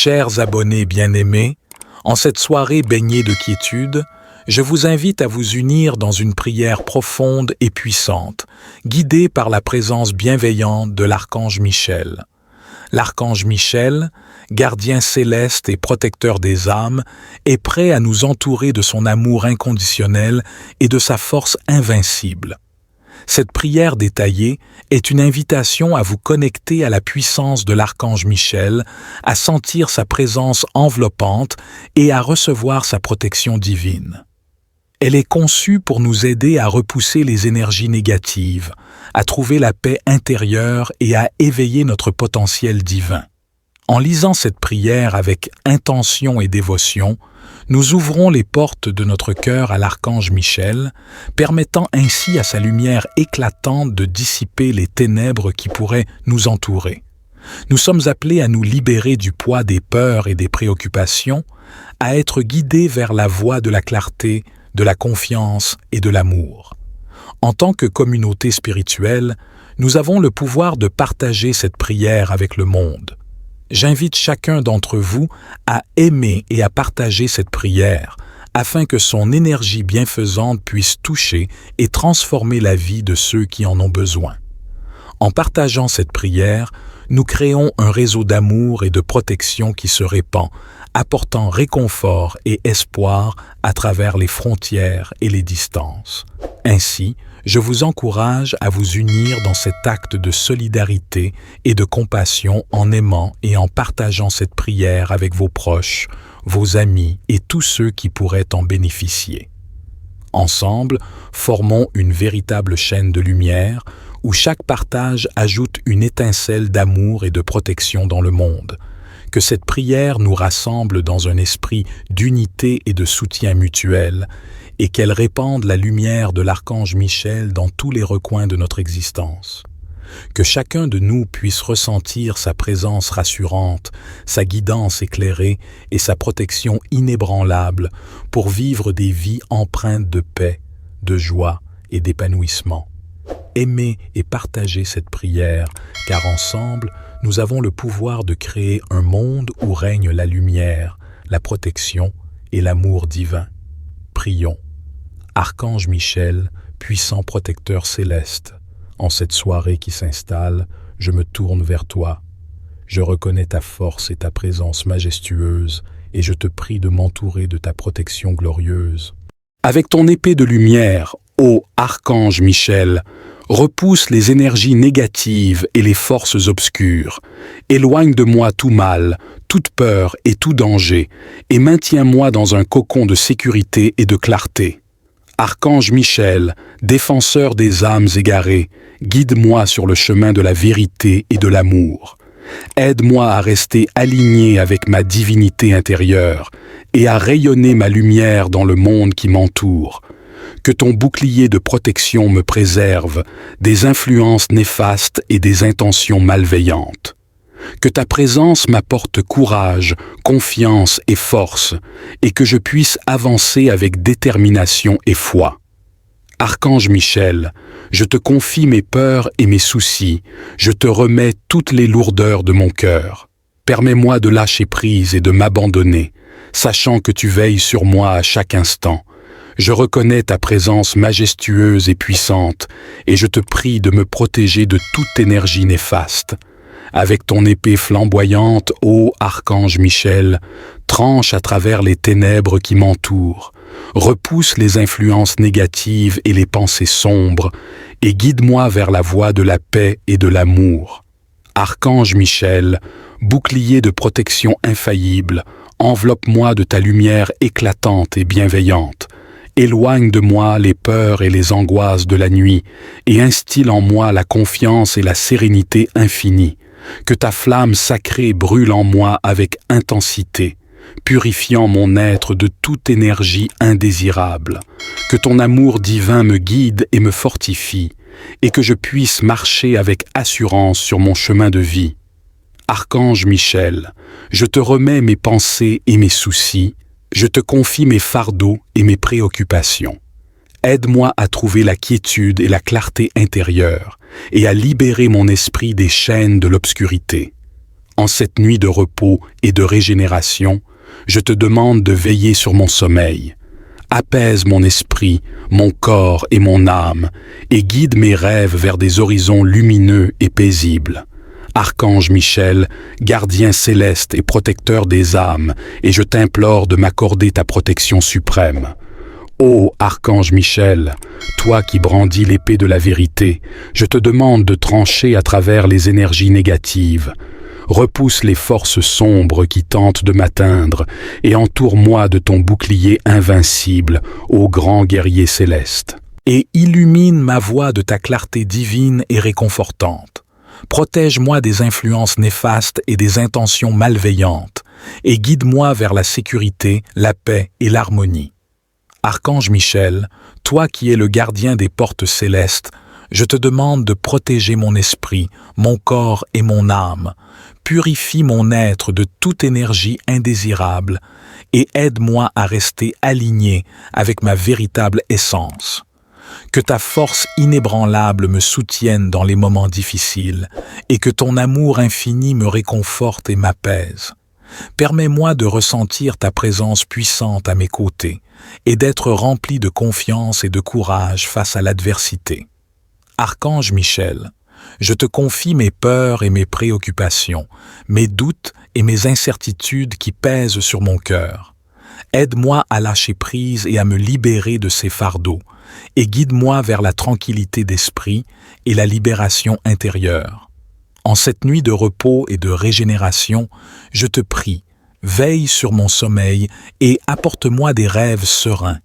Chers abonnés bien-aimés, en cette soirée baignée de quiétude, je vous invite à vous unir dans une prière profonde et puissante, guidée par la présence bienveillante de l'archange Michel. L'archange Michel, gardien céleste et protecteur des âmes, est prêt à nous entourer de son amour inconditionnel et de sa force invincible. Cette prière détaillée est une invitation à vous connecter à la puissance de l'archange Michel, à sentir sa présence enveloppante et à recevoir sa protection divine. Elle est conçue pour nous aider à repousser les énergies négatives, à trouver la paix intérieure et à éveiller notre potentiel divin. En lisant cette prière avec intention et dévotion, nous ouvrons les portes de notre cœur à l'archange Michel, permettant ainsi à sa lumière éclatante de dissiper les ténèbres qui pourraient nous entourer. Nous sommes appelés à nous libérer du poids des peurs et des préoccupations, à être guidés vers la voie de la clarté, de la confiance et de l'amour. En tant que communauté spirituelle, nous avons le pouvoir de partager cette prière avec le monde. J'invite chacun d'entre vous à aimer et à partager cette prière, afin que son énergie bienfaisante puisse toucher et transformer la vie de ceux qui en ont besoin. En partageant cette prière, nous créons un réseau d'amour et de protection qui se répand, apportant réconfort et espoir à travers les frontières et les distances. Ainsi, je vous encourage à vous unir dans cet acte de solidarité et de compassion en aimant et en partageant cette prière avec vos proches, vos amis et tous ceux qui pourraient en bénéficier. Ensemble, formons une véritable chaîne de lumière où chaque partage ajoute une étincelle d'amour et de protection dans le monde. Que cette prière nous rassemble dans un esprit d'unité et de soutien mutuel, et qu'elle répande la lumière de l'archange Michel dans tous les recoins de notre existence. Que chacun de nous puisse ressentir sa présence rassurante, sa guidance éclairée et sa protection inébranlable pour vivre des vies empreintes de paix, de joie et d'épanouissement. Aimez et partagez cette prière, car ensemble, nous avons le pouvoir de créer un monde où règne la lumière, la protection et l'amour divin. Prions. Archange Michel, puissant protecteur céleste, en cette soirée qui s'installe, je me tourne vers toi. Je reconnais ta force et ta présence majestueuse, et je te prie de m'entourer de ta protection glorieuse. Avec ton épée de lumière, ô Archange Michel, repousse les énergies négatives et les forces obscures. Éloigne de moi tout mal, toute peur et tout danger, et maintiens-moi dans un cocon de sécurité et de clarté. Archange Michel, défenseur des âmes égarées, guide-moi sur le chemin de la vérité et de l'amour. Aide-moi à rester aligné avec ma divinité intérieure et à rayonner ma lumière dans le monde qui m'entoure. Que ton bouclier de protection me préserve des influences néfastes et des intentions malveillantes. Que ta présence m'apporte courage, confiance et force, et que je puisse avancer avec détermination et foi. Archange Michel, je te confie mes peurs et mes soucis, je te remets toutes les lourdeurs de mon cœur. Permets-moi de lâcher prise et de m'abandonner, sachant que tu veilles sur moi à chaque instant. Je reconnais ta présence majestueuse et puissante, et je te prie de me protéger de toute énergie néfaste. Avec ton épée flamboyante, ô Archange Michel, tranche à travers les ténèbres qui m'entourent, repousse les influences négatives et les pensées sombres, et guide-moi vers la voie de la paix et de l'amour. Archange Michel, bouclier de protection infaillible, enveloppe-moi de ta lumière éclatante et bienveillante. Éloigne de moi les peurs et les angoisses de la nuit, et instille en moi la confiance et la sérénité infinie. Que ta flamme sacrée brûle en moi avec intensité, purifiant mon être de toute énergie indésirable. Que ton amour divin me guide et me fortifie, et que je puisse marcher avec assurance sur mon chemin de vie. Archange Michel, je te remets mes pensées et mes soucis, je te confie mes fardeaux et mes préoccupations. Aide-moi à trouver la quiétude et la clarté intérieure et à libérer mon esprit des chaînes de l'obscurité. En cette nuit de repos et de régénération, je te demande de veiller sur mon sommeil. Apaise mon esprit, mon corps et mon âme, et guide mes rêves vers des horizons lumineux et paisibles. Archange Michel, gardien céleste et protecteur des âmes, et je t'implore de m'accorder ta protection suprême. Ô Archange Michel, toi qui brandis l'épée de la vérité, je te demande de trancher à travers les énergies négatives. Repousse les forces sombres qui tentent de m'atteindre et entoure-moi de ton bouclier invincible, ô grand guerrier céleste. Et illumine ma voie de ta clarté divine et réconfortante. Protège-moi des influences néfastes et des intentions malveillantes, et guide-moi vers la sécurité, la paix et l'harmonie. Archange Michel, toi qui es le gardien des portes célestes, je te demande de protéger mon esprit, mon corps et mon âme. Purifie mon être de toute énergie indésirable et aide-moi à rester aligné avec ma véritable essence. Que ta force inébranlable me soutienne dans les moments difficiles et que ton amour infini me réconforte et m'apaise. Permets-moi de ressentir ta présence puissante à mes côtés et d'être rempli de confiance et de courage face à l'adversité. Archange Michel, je te confie mes peurs et mes préoccupations, mes doutes et mes incertitudes qui pèsent sur mon cœur. Aide-moi à lâcher prise et à me libérer de ces fardeaux, et guide-moi vers la tranquillité d'esprit et la libération intérieure. En cette nuit de repos et de régénération, je te prie, veille sur mon sommeil et apporte-moi des rêves sereins.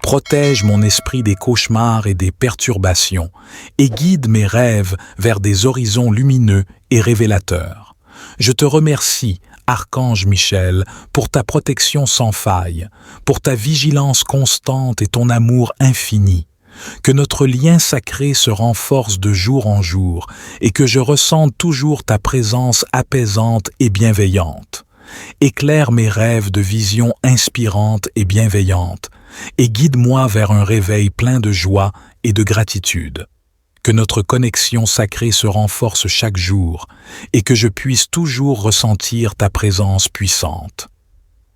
Protège mon esprit des cauchemars et des perturbations et guide mes rêves vers des horizons lumineux et révélateurs. Je te remercie, Archange Michel, pour ta protection sans faille, pour ta vigilance constante et ton amour infini. Que notre lien sacré se renforce de jour en jour et que je ressente toujours ta présence apaisante et bienveillante. Éclaire mes rêves de visions inspirantes et bienveillantes et guide-moi vers un réveil plein de joie et de gratitude. Que notre connexion sacrée se renforce chaque jour et que je puisse toujours ressentir ta présence puissante.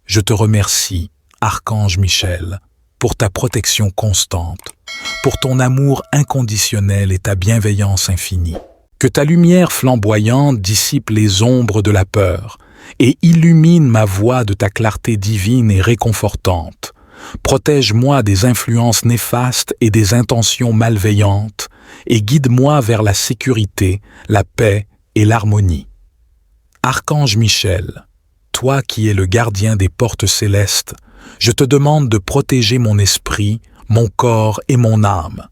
Je te remercie, Archange Michel, pour ta protection constante, pour ton amour inconditionnel et ta bienveillance infinie. Que ta lumière flamboyante dissipe les ombres de la peur et illumine ma voie de ta clarté divine et réconfortante. Protège-moi des influences néfastes et des intentions malveillantes et guide-moi vers la sécurité, la paix et l'harmonie. Archange Michel, toi qui es le gardien des portes célestes, je te demande de protéger mon esprit, mon corps et mon âme.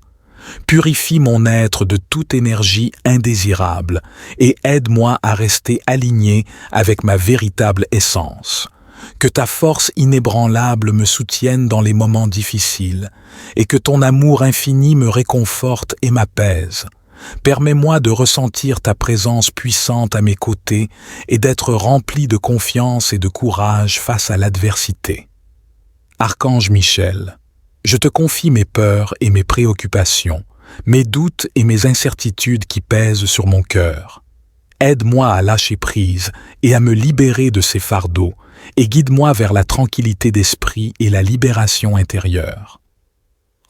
Purifie mon être de toute énergie indésirable et aide-moi à rester aligné avec ma véritable essence. Que ta force inébranlable me soutienne dans les moments difficiles et que ton amour infini me réconforte et m'apaise. Permets-moi de ressentir ta présence puissante à mes côtés et d'être rempli de confiance et de courage face à l'adversité. Archange Michel, je te confie mes peurs et mes préoccupations, mes doutes et mes incertitudes qui pèsent sur mon cœur. Aide-moi à lâcher prise et à me libérer de ces fardeaux et guide-moi vers la tranquillité d'esprit et la libération intérieure.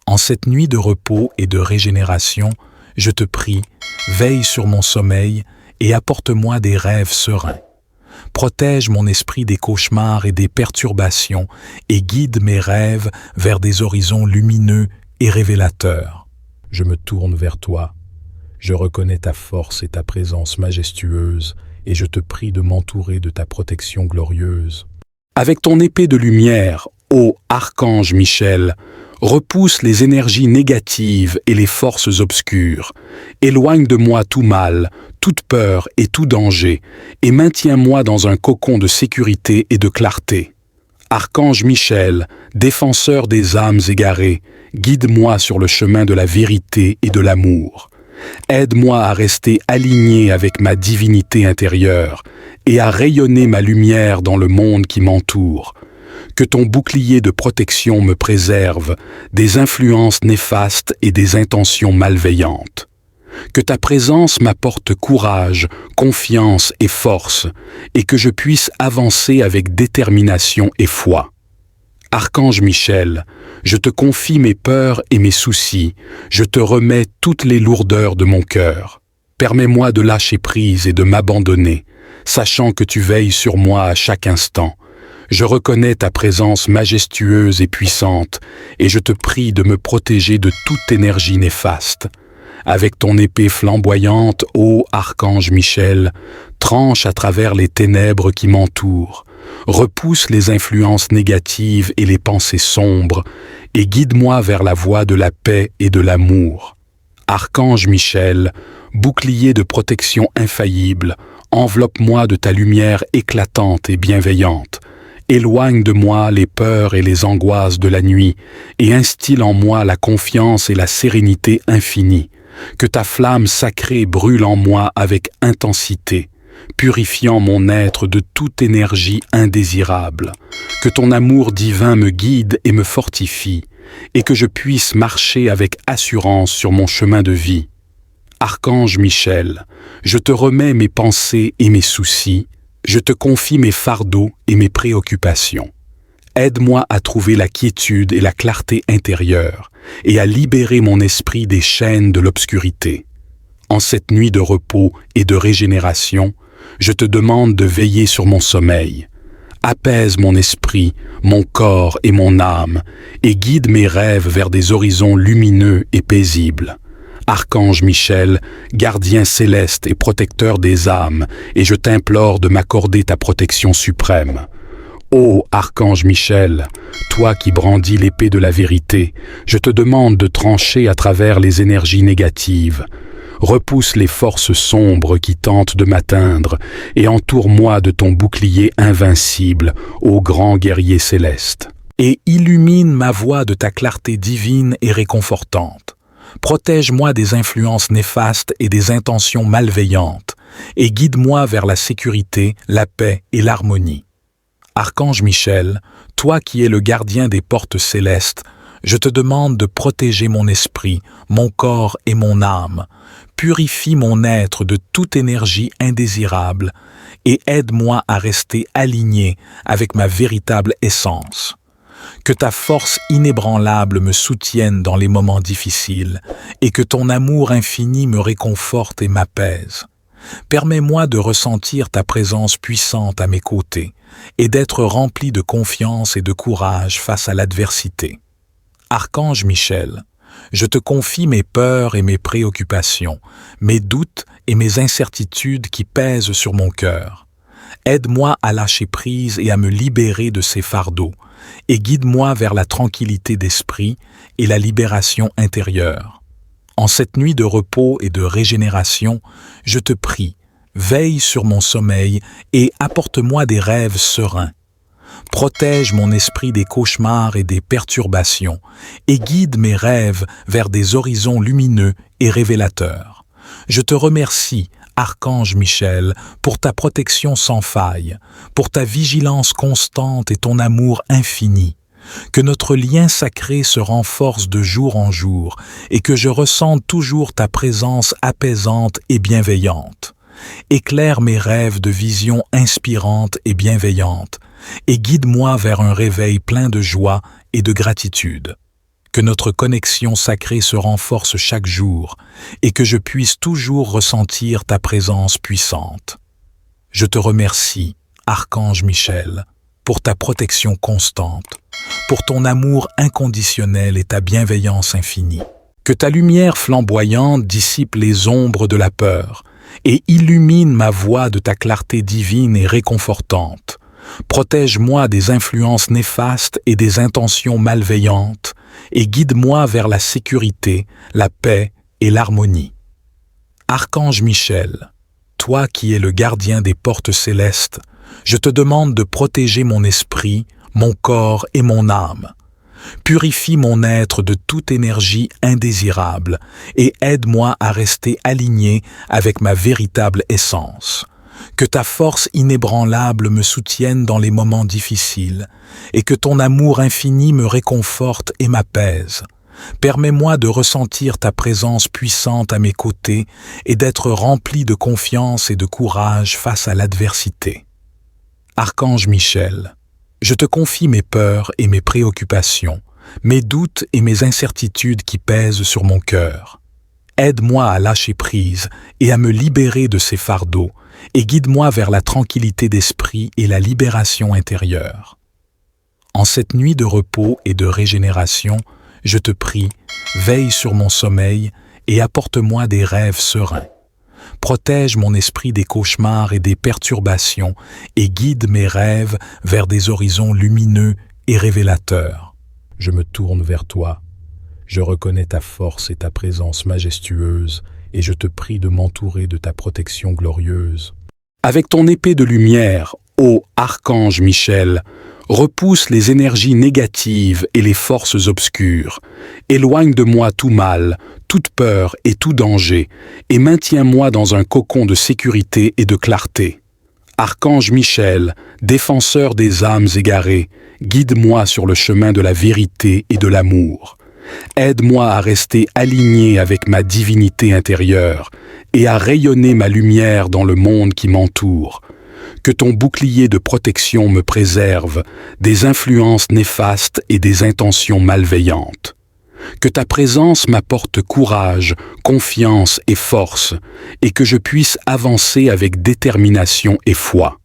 En cette nuit de repos et de régénération, je te prie, veille sur mon sommeil et apporte-moi des rêves sereins. Protège mon esprit des cauchemars et des perturbations et guide mes rêves vers des horizons lumineux et révélateurs. Je me tourne vers toi. Je reconnais ta force et ta présence majestueuse et je te prie de m'entourer de ta protection glorieuse. Avec ton épée de lumière, ô Archange Michel, repousse les énergies négatives et les forces obscures. Éloigne de moi tout mal, toute peur et tout danger, et maintiens-moi dans un cocon de sécurité et de clarté. Archange Michel, défenseur des âmes égarées, guide-moi sur le chemin de la vérité et de l'amour. Aide-moi à rester aligné avec ma divinité intérieure et à rayonner ma lumière dans le monde qui m'entoure. Que ton bouclier de protection me préserve des influences néfastes et des intentions malveillantes. Que ta présence m'apporte courage, confiance et force, et que je puisse avancer avec détermination et foi. Archange Michel, je te confie mes peurs et mes soucis, je te remets toutes les lourdeurs de mon cœur. Permets-moi de lâcher prise et de m'abandonner, sachant que tu veilles sur moi à chaque instant. Je reconnais ta présence majestueuse et puissante, et je te prie de me protéger de toute énergie néfaste. Avec ton épée flamboyante, ô Archange Michel, tranche à travers les ténèbres qui m'entourent, repousse les influences négatives et les pensées sombres, et guide-moi vers la voie de la paix et de l'amour. Archange Michel, bouclier de protection infaillible, enveloppe-moi de ta lumière éclatante et bienveillante. Éloigne de moi les peurs et les angoisses de la nuit, et instille en moi la confiance et la sérénité infinie. Que ta flamme sacrée brûle en moi avec intensité, purifiant mon être de toute énergie indésirable. Que ton amour divin me guide et me fortifie, et que je puisse marcher avec assurance sur mon chemin de vie. Archange Michel, je te remets mes pensées et mes soucis, je te confie mes fardeaux et mes préoccupations. Aide-moi à trouver la quiétude et la clarté intérieure, et à libérer mon esprit des chaînes de l'obscurité. En cette nuit de repos et de régénération, je te demande de veiller sur mon sommeil. Apaise mon esprit, mon corps et mon âme, et guide mes rêves vers des horizons lumineux et paisibles. Archange Michel, gardien céleste et protecteur des âmes, et je t'implore de m'accorder ta protection suprême. Ô Archange Michel, toi qui brandis l'épée de la vérité, je te demande de trancher à travers les énergies négatives. Repousse les forces sombres qui tentent de m'atteindre et entoure-moi de ton bouclier invincible, ô grand guerrier céleste. Et illumine ma voie de ta clarté divine et réconfortante. Protège-moi des influences néfastes et des intentions malveillantes, et guide-moi vers la sécurité, la paix et l'harmonie. Archange Michel, toi qui es le gardien des portes célestes, je te demande de protéger mon esprit, mon corps et mon âme. Purifie mon être de toute énergie indésirable et aide-moi à rester aligné avec ma véritable essence. Que ta force inébranlable me soutienne dans les moments difficiles et que ton amour infini me réconforte et m'apaise. Permets-moi de ressentir ta présence puissante à mes côtés et d'être rempli de confiance et de courage face à l'adversité. Archange Michel, je te confie mes peurs et mes préoccupations, mes doutes et mes incertitudes qui pèsent sur mon cœur. Aide-moi à lâcher prise et à me libérer de ces fardeaux, et guide-moi vers la tranquillité d'esprit et la libération intérieure. En cette nuit de repos et de régénération, je te prie, veille sur mon sommeil et apporte-moi des rêves sereins. Protège mon esprit des cauchemars et des perturbations et guide mes rêves vers des horizons lumineux et révélateurs. Je te remercie, Archange Michel, pour ta protection sans faille, pour ta vigilance constante et ton amour infini. Que notre lien sacré se renforce de jour en jour et que je ressente toujours ta présence apaisante et bienveillante. Éclaire mes rêves de visions inspirantes et bienveillantes et guide-moi vers un réveil plein de joie et de gratitude. Que notre connexion sacrée se renforce chaque jour et que je puisse toujours ressentir ta présence puissante. Je te remercie, Archange Michel, pour ta protection constante, pour ton amour inconditionnel et ta bienveillance infinie. Que ta lumière flamboyante dissipe les ombres de la peur et illumine ma voie de ta clarté divine et réconfortante. Protège-moi des influences néfastes et des intentions malveillantes et guide-moi vers la sécurité, la paix et l'harmonie. Archange Michel, toi qui es le gardien des portes célestes, je te demande de protéger mon esprit, mon corps et mon âme. Purifie mon être de toute énergie indésirable et aide-moi à rester aligné avec ma véritable essence. Que ta force inébranlable me soutienne dans les moments difficiles et que ton amour infini me réconforte et m'apaise. Permets-moi de ressentir ta présence puissante à mes côtés et d'être rempli de confiance et de courage face à l'adversité. Archange Michel, je te confie mes peurs et mes préoccupations, mes doutes et mes incertitudes qui pèsent sur mon cœur. Aide-moi à lâcher prise et à me libérer de ces fardeaux, et guide-moi vers la tranquillité d'esprit et la libération intérieure. En cette nuit de repos et de régénération, je te prie, veille sur mon sommeil et apporte-moi des rêves sereins. Protège mon esprit des cauchemars et des perturbations et guide mes rêves vers des horizons lumineux et révélateurs. Je me tourne vers toi. Je reconnais ta force et ta présence majestueuse et je te prie de m'entourer de ta protection glorieuse. Avec ton épée de lumière, ô Archange Michel, repousse les énergies négatives et les forces obscures. Éloigne de moi tout mal, toute peur et tout danger, et maintiens-moi dans un cocon de sécurité et de clarté. Archange Michel, défenseur des âmes égarées, guide-moi sur le chemin de la vérité et de l'amour. Aide-moi à rester aligné avec ma divinité intérieure et à rayonner ma lumière dans le monde qui m'entoure. Que ton bouclier de protection me préserve des influences néfastes et des intentions malveillantes. Que ta présence m'apporte courage, confiance et force, et que je puisse avancer avec détermination et foi.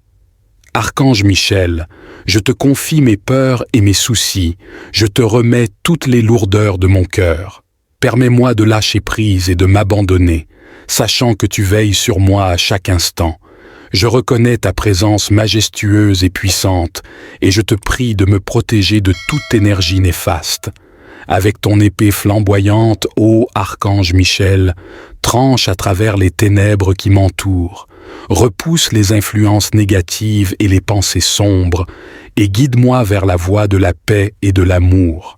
Archange Michel, je te confie mes peurs et mes soucis, je te remets toutes les lourdeurs de mon cœur. Permets-moi de lâcher prise et de m'abandonner, sachant que tu veilles sur moi à chaque instant. Je reconnais ta présence majestueuse et puissante, et je te prie de me protéger de toute énergie néfaste. Avec ton épée flamboyante, ô Archange Michel, tranche à travers les ténèbres qui m'entourent, repousse les influences négatives et les pensées sombres, et guide-moi vers la voie de la paix et de l'amour.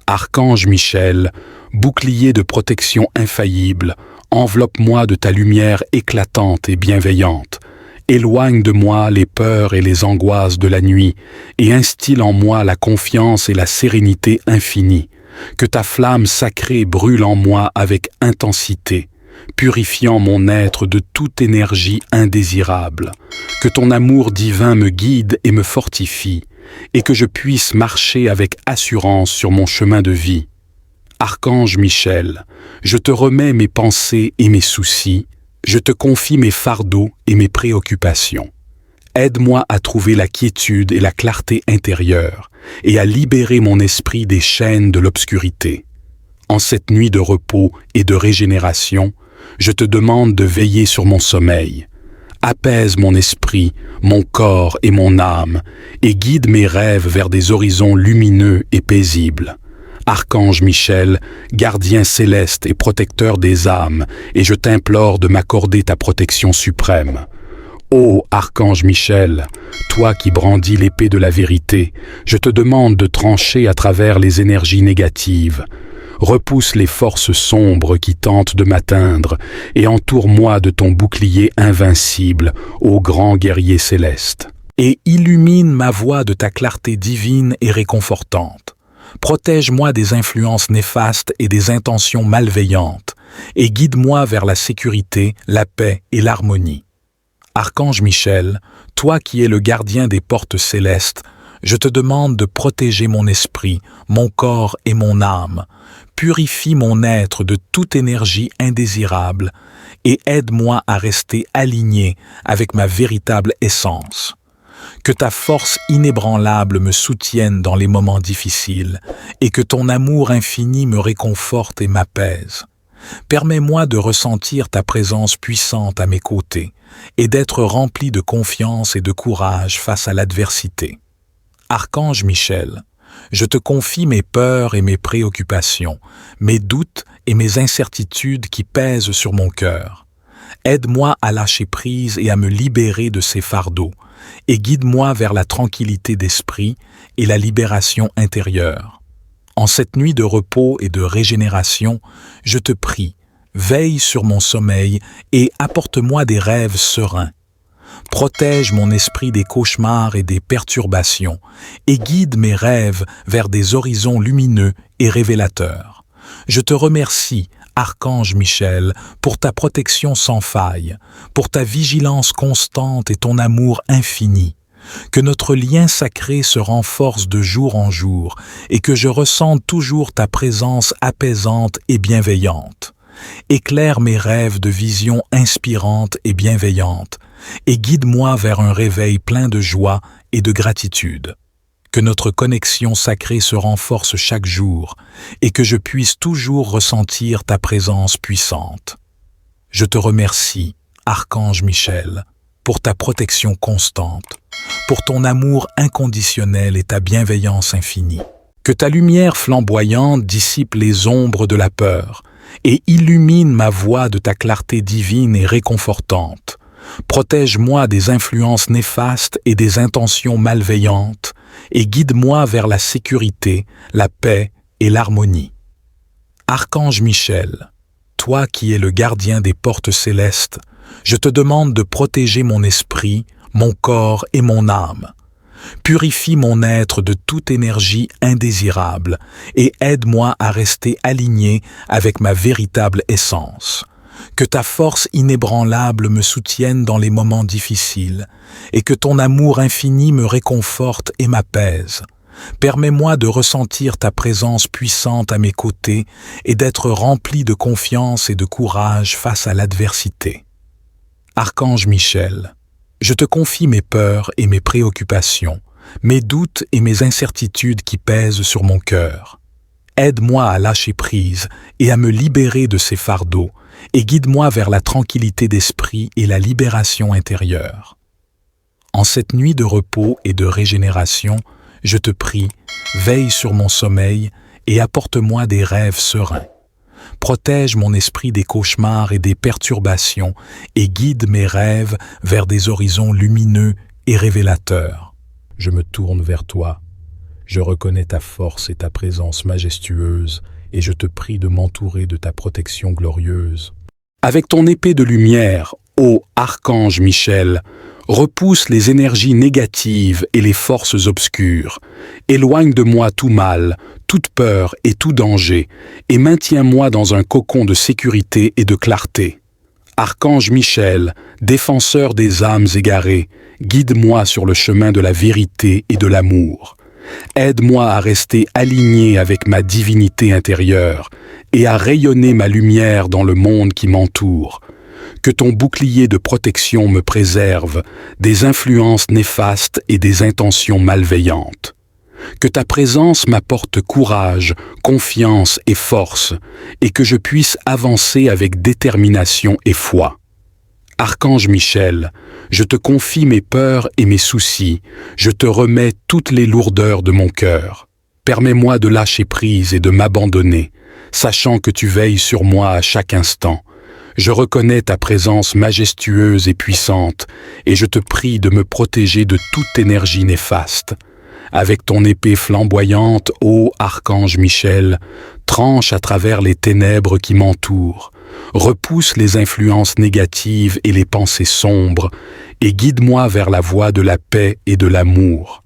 Archange Michel, bouclier de protection infaillible, enveloppe-moi de ta lumière éclatante et bienveillante. Éloigne de moi les peurs et les angoisses de la nuit et instille en moi la confiance et la sérénité infinie. Que ta flamme sacrée brûle en moi avec intensité, purifiant mon être de toute énergie indésirable. Que ton amour divin me guide et me fortifie, et que je puisse marcher avec assurance sur mon chemin de vie. Archange Michel, je te remets mes pensées et mes soucis, je te confie mes fardeaux et mes préoccupations. Aide-moi à trouver la quiétude et la clarté intérieure et à libérer mon esprit des chaînes de l'obscurité. En cette nuit de repos et de régénération, je te demande de veiller sur mon sommeil. Apaise mon esprit, mon corps et mon âme et guide mes rêves vers des horizons lumineux et paisibles. Archange Michel, gardien céleste et protecteur des âmes, et je t'implore de m'accorder ta protection suprême. Ô Archange Michel, toi qui brandis l'épée de la vérité, je te demande de trancher à travers les énergies négatives. Repousse les forces sombres qui tentent de m'atteindre et entoure-moi de ton bouclier invincible, ô grand guerrier céleste. Et illumine ma voie de ta clarté divine et réconfortante. Protège-moi des influences néfastes et des intentions malveillantes, et guide-moi vers la sécurité, la paix et l'harmonie. Archange Michel, toi qui es le gardien des portes célestes, je te demande de protéger mon esprit, mon corps et mon âme. Purifie mon être de toute énergie indésirable et aide-moi à rester aligné avec ma véritable essence. Que ta force inébranlable me soutienne dans les moments difficiles et que ton amour infini me réconforte et m'apaise. Permets-moi de ressentir ta présence puissante à mes côtés et d'être rempli de confiance et de courage face à l'adversité. Archange Michel, je te confie mes peurs et mes préoccupations, mes doutes et mes incertitudes qui pèsent sur mon cœur. Aide-moi à lâcher prise et à me libérer de ces fardeaux, et guide-moi vers la tranquillité d'esprit et la libération intérieure. En cette nuit de repos et de régénération, je te prie, veille sur mon sommeil et apporte-moi des rêves sereins. Protège mon esprit des cauchemars et des perturbations et guide mes rêves vers des horizons lumineux et révélateurs. Je te remercie, Archange Michel, pour ta protection sans faille, pour ta vigilance constante et ton amour infini. Que notre lien sacré se renforce de jour en jour et que je ressente toujours ta présence apaisante et bienveillante. Éclaire mes rêves de visions inspirantes et bienveillantes et guide-moi vers un réveil plein de joie et de gratitude. Que notre connexion sacrée se renforce chaque jour et que je puisse toujours ressentir ta présence puissante. Je te remercie, Archange Michel, pour ta protection constante, pour ton amour inconditionnel et ta bienveillance infinie. Que ta lumière flamboyante dissipe les ombres de la peur et illumine ma voie de ta clarté divine et réconfortante. Protège-moi des influences néfastes et des intentions malveillantes et guide-moi vers la sécurité, la paix et l'harmonie. Archange Michel, toi qui es le gardien des portes célestes, je te demande de protéger mon esprit, mon corps et mon âme. Purifie mon être de toute énergie indésirable et aide-moi à rester aligné avec ma véritable essence. Que ta force inébranlable me soutienne dans les moments difficiles et que ton amour infini me réconforte et m'apaise. Permets-moi de ressentir ta présence puissante à mes côtés et d'être rempli de confiance et de courage face à l'adversité. Archange Michel, je te confie mes peurs et mes préoccupations, mes doutes et mes incertitudes qui pèsent sur mon cœur. Aide-moi à lâcher prise et à me libérer de ces fardeaux et guide-moi vers la tranquillité d'esprit et la libération intérieure. En cette nuit de repos et de régénération, je te prie, veille sur mon sommeil et apporte-moi des rêves sereins. Protège mon esprit des cauchemars et des perturbations et guide mes rêves vers des horizons lumineux et révélateurs. Je me tourne vers toi. Je reconnais ta force et ta présence majestueuse et je te prie de m'entourer de ta protection glorieuse. Avec ton épée de lumière, ô Archange Michel, repousse les énergies négatives et les forces obscures. Éloigne de moi tout mal, toute peur et tout danger, et maintiens-moi dans un cocon de sécurité et de clarté. Archange Michel, défenseur des âmes égarées, guide-moi sur le chemin de la vérité et de l'amour. Aide-moi à rester aligné avec ma divinité intérieure et à rayonner ma lumière dans le monde qui m'entoure. Que ton bouclier de protection me préserve des influences néfastes et des intentions malveillantes. Que ta présence m'apporte courage, confiance et force, et que je puisse avancer avec détermination et foi. Archange Michel, je te confie mes peurs et mes soucis, je te remets toutes les lourdeurs de mon cœur. Permets-moi de lâcher prise et de m'abandonner, sachant que tu veilles sur moi à chaque instant. Je reconnais ta présence majestueuse et puissante, et je te prie de me protéger de toute énergie néfaste. Avec ton épée flamboyante, ô Archange Michel, tranche à travers les ténèbres qui m'entourent, repousse les influences négatives et les pensées sombres, et guide-moi vers la voie de la paix et de l'amour.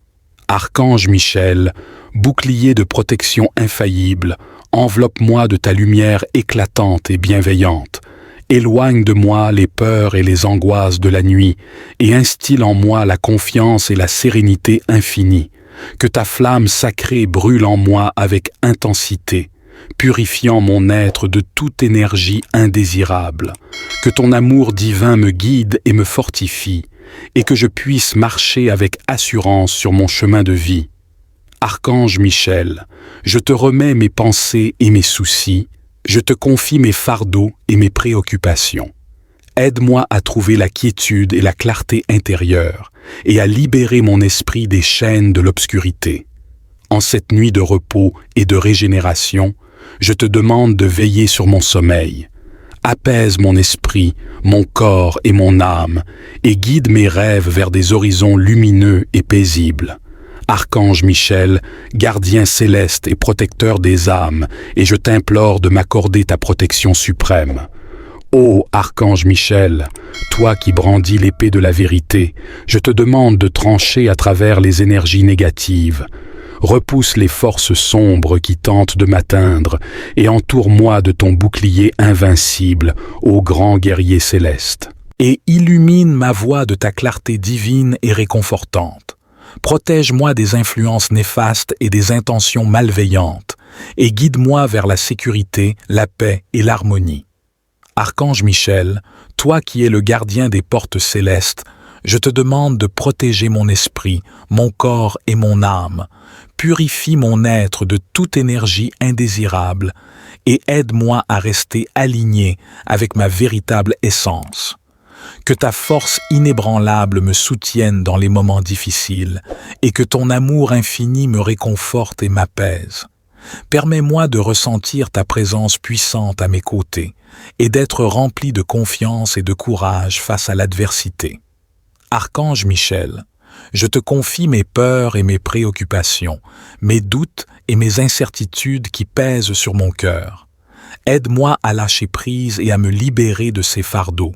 Archange Michel, bouclier de protection infaillible, enveloppe-moi de ta lumière éclatante et bienveillante. Éloigne de moi les peurs et les angoisses de la nuit et instille en moi la confiance et la sérénité infinie. Que ta flamme sacrée brûle en moi avec intensité, purifiant mon être de toute énergie indésirable. Que ton amour divin me guide et me fortifie, et que je puisse marcher avec assurance sur mon chemin de vie. Archange Michel, je te remets mes pensées et mes soucis, je te confie mes fardeaux et mes préoccupations. Aide-moi à trouver la quiétude et la clarté intérieure et à libérer mon esprit des chaînes de l'obscurité. En cette nuit de repos et de régénération, je te demande de veiller sur mon sommeil. Apaise mon esprit, mon corps et mon âme et guide mes rêves vers des horizons lumineux et paisibles. Archange Michel, gardien céleste et protecteur des âmes, et je t'implore de m'accorder ta protection suprême. Ô Archange Michel, toi qui brandis l'épée de la vérité, je te demande de trancher à travers les énergies négatives. repousse les forces sombres qui tentent de m'atteindre et entoure-moi de ton bouclier invincible, ô grand guerrier céleste. Et illumine ma voie de ta clarté divine et réconfortante. Protège-moi des influences néfastes et des intentions malveillantes, et guide-moi vers la sécurité, la paix et l'harmonie. Archange Michel, toi qui es le gardien des portes célestes, je te demande de protéger mon esprit, mon corps et mon âme. Purifie mon être de toute énergie indésirable et aide-moi à rester aligné avec ma véritable essence. Que ta force inébranlable me soutienne dans les moments difficiles et que ton amour infini me réconforte et m'apaise. Permets-moi de ressentir ta présence puissante à mes côtés et d'être rempli de confiance et de courage face à l'adversité. Archange Michel, je te confie mes peurs et mes préoccupations, mes doutes et mes incertitudes qui pèsent sur mon cœur. Aide-moi à lâcher prise et à me libérer de ces fardeaux,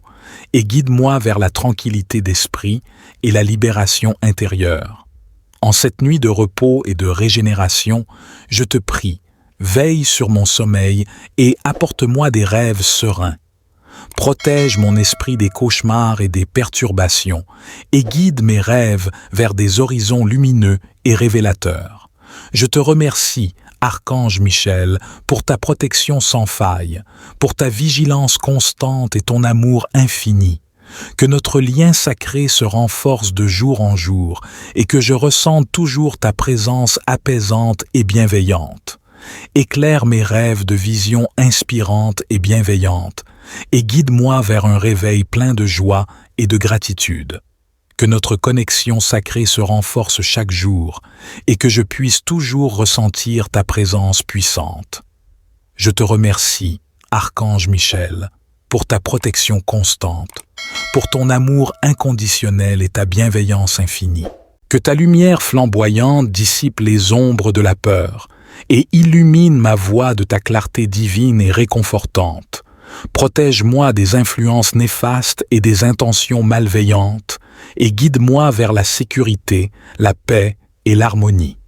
et guide-moi vers la tranquillité d'esprit et la libération intérieure. En cette nuit de repos et de régénération, je te prie, veille sur mon sommeil et apporte-moi des rêves sereins. Protège mon esprit des cauchemars et des perturbations et guide mes rêves vers des horizons lumineux et révélateurs. Je te remercie, Archange Michel, pour ta protection sans faille, pour ta vigilance constante et ton amour infini. Que notre lien sacré se renforce de jour en jour et que je ressente toujours ta présence apaisante et bienveillante. Éclaire mes rêves de visions inspirantes et bienveillantes et guide-moi vers un réveil plein de joie et de gratitude. Que notre connexion sacrée se renforce chaque jour et que je puisse toujours ressentir ta présence puissante. Je te remercie, Archange Michel, pour ta protection constante, pour ton amour inconditionnel et ta bienveillance infinie. Que ta lumière flamboyante dissipe les ombres de la peur et illumine ma voie de ta clarté divine et réconfortante. Protège-moi des influences néfastes et des intentions malveillantes et guide-moi vers la sécurité, la paix et l'harmonie.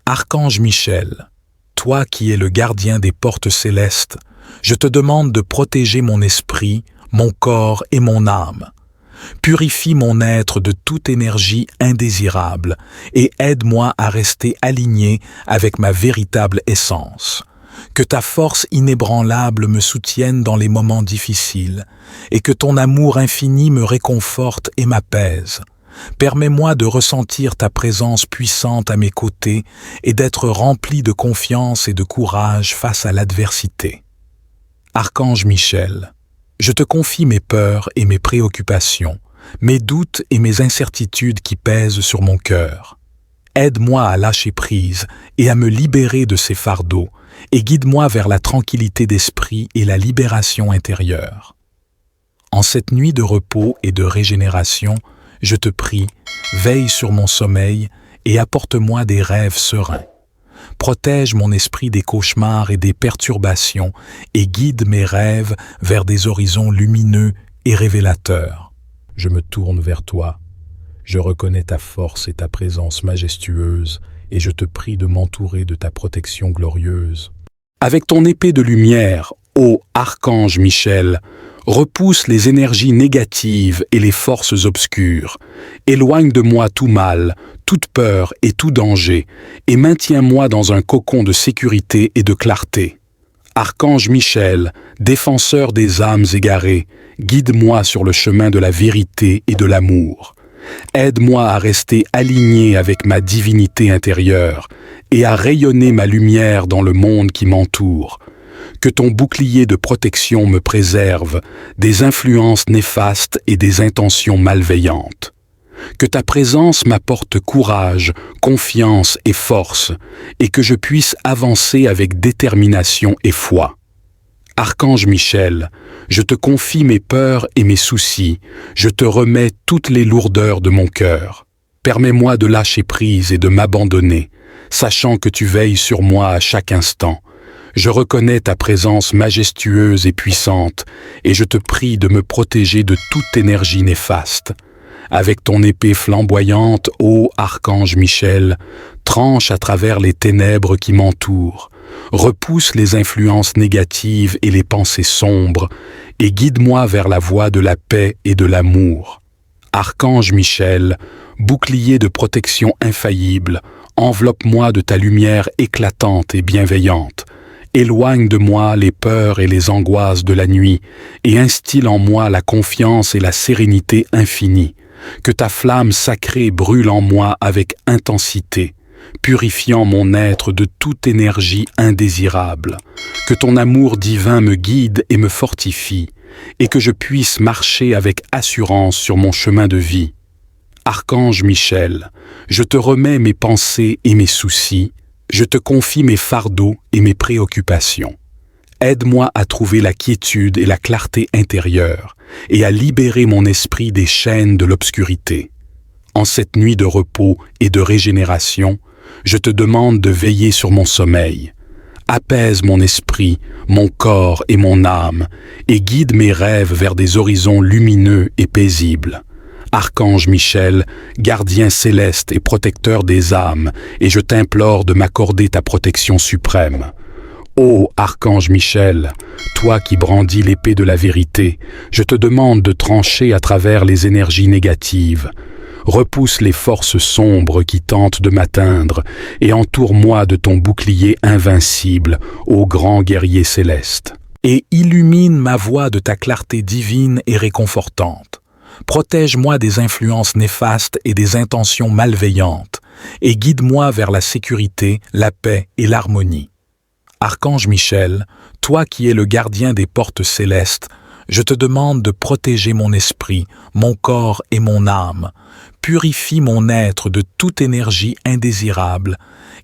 Archange Michel, toi qui es le gardien des portes célestes, je te demande de protéger mon esprit, mon corps et mon âme. Purifie mon être de toute énergie indésirable et aide-moi à rester aligné avec ma véritable essence. Que ta force inébranlable me soutienne dans les moments difficiles et que ton amour infini me réconforte et m'apaise. Permets-moi de ressentir ta présence puissante à mes côtés et d'être rempli de confiance et de courage face à l'adversité. Archange Michel, je te confie mes peurs et mes préoccupations, mes doutes et mes incertitudes qui pèsent sur mon cœur. Aide-moi à lâcher prise et à me libérer de ces fardeaux et guide-moi vers la tranquillité d'esprit et la libération intérieure. En cette nuit de repos et de régénération, je te prie, veille sur mon sommeil et apporte-moi des rêves sereins. Protège mon esprit des cauchemars et des perturbations et guide mes rêves vers des horizons lumineux et révélateurs. Je me tourne vers toi. Je reconnais ta force et ta présence majestueuse et je te prie de m'entourer de ta protection glorieuse. Avec ton épée de lumière, ô Archange Michel, repousse les énergies négatives et les forces obscures. Éloigne de moi tout mal, toute peur et tout danger, et maintiens-moi dans un cocon de sécurité et de clarté. Archange Michel, défenseur des âmes égarées, guide-moi sur le chemin de la vérité et de l'amour. Aide-moi à rester aligné avec ma divinité intérieure et à rayonner ma lumière dans le monde qui m'entoure. Que ton bouclier de protection me préserve des influences néfastes et des intentions malveillantes. Que ta présence m'apporte courage, confiance et force, et que je puisse avancer avec détermination et foi. Archange Michel, je te confie mes peurs et mes soucis, je te remets toutes les lourdeurs de mon cœur. Permets-moi de lâcher prise et de m'abandonner, sachant que tu veilles sur moi à chaque instant. Je reconnais ta présence majestueuse et puissante, et je te prie de me protéger de toute énergie néfaste. Avec ton épée flamboyante, ô archange Michel, tranche à travers les ténèbres qui m'entourent, repousse les influences négatives et les pensées sombres, et guide-moi vers la voie de la paix et de l'amour. Archange Michel, bouclier de protection infaillible, enveloppe-moi de ta lumière éclatante et bienveillante. Éloigne de moi les peurs et les angoisses de la nuit, et instille en moi la confiance et la sérénité infinie. Que ta flamme sacrée brûle en moi avec intensité, purifiant mon être de toute énergie indésirable. Que ton amour divin me guide et me fortifie, et que je puisse marcher avec assurance sur mon chemin de vie. Archange Michel, je te remets mes pensées et mes soucis, je te confie mes fardeaux et mes préoccupations. Aide-moi à trouver la quiétude et la clarté intérieure, et à libérer mon esprit des chaînes de l'obscurité. En cette nuit de repos et de régénération, je te demande de veiller sur mon sommeil. Apaise mon esprit, mon corps et mon âme, et guide mes rêves vers des horizons lumineux et paisibles. Archange Michel, gardien céleste et protecteur des âmes, et je t'implore de m'accorder ta protection suprême. Ô Archange Michel, toi qui brandis l'épée de la vérité, je te demande de trancher à travers les énergies négatives. Repousse les forces sombres qui tentent de m'atteindre et entoure-moi de ton bouclier invincible, ô grand guerrier céleste. Et illumine ma voie de ta clarté divine et réconfortante. Protège-moi des influences néfastes et des intentions malveillantes, et guide-moi vers la sécurité, la paix et l'harmonie. Archange Michel, toi qui es le gardien des portes célestes, je te demande de protéger mon esprit, mon corps et mon âme. Purifie mon être de toute énergie indésirable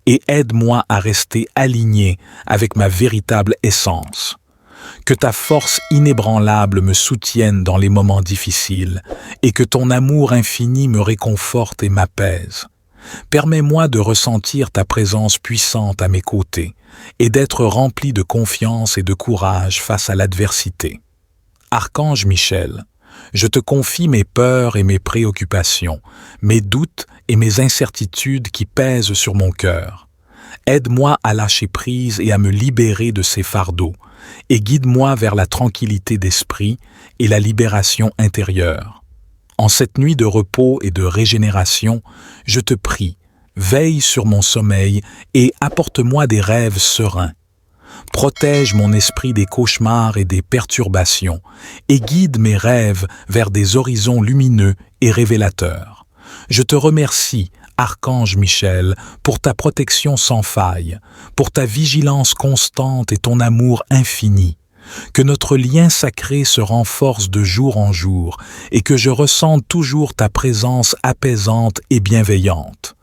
et aide-moi à rester aligné avec ma véritable essence. Que ta force inébranlable me soutienne dans les moments difficiles et que ton amour infini me réconforte et m'apaise. Permets-moi de ressentir ta présence puissante à mes côtés et d'être rempli de confiance et de courage face à l'adversité. Archange Michel, je te confie mes peurs et mes préoccupations, mes doutes et mes incertitudes qui pèsent sur mon cœur. Aide-moi à lâcher prise et à me libérer de ces fardeaux, et guide-moi vers la tranquillité d'esprit et la libération intérieure. En cette nuit de repos et de régénération, je te prie, veille sur mon sommeil et apporte-moi des rêves sereins. Protège mon esprit des cauchemars et des perturbations et guide mes rêves vers des horizons lumineux et révélateurs. Je te remercie, Archange Michel, pour ta protection sans faille, pour ta vigilance constante et ton amour infini. Que notre lien sacré se renforce de jour en jour et que je ressente toujours ta présence apaisante et bienveillante.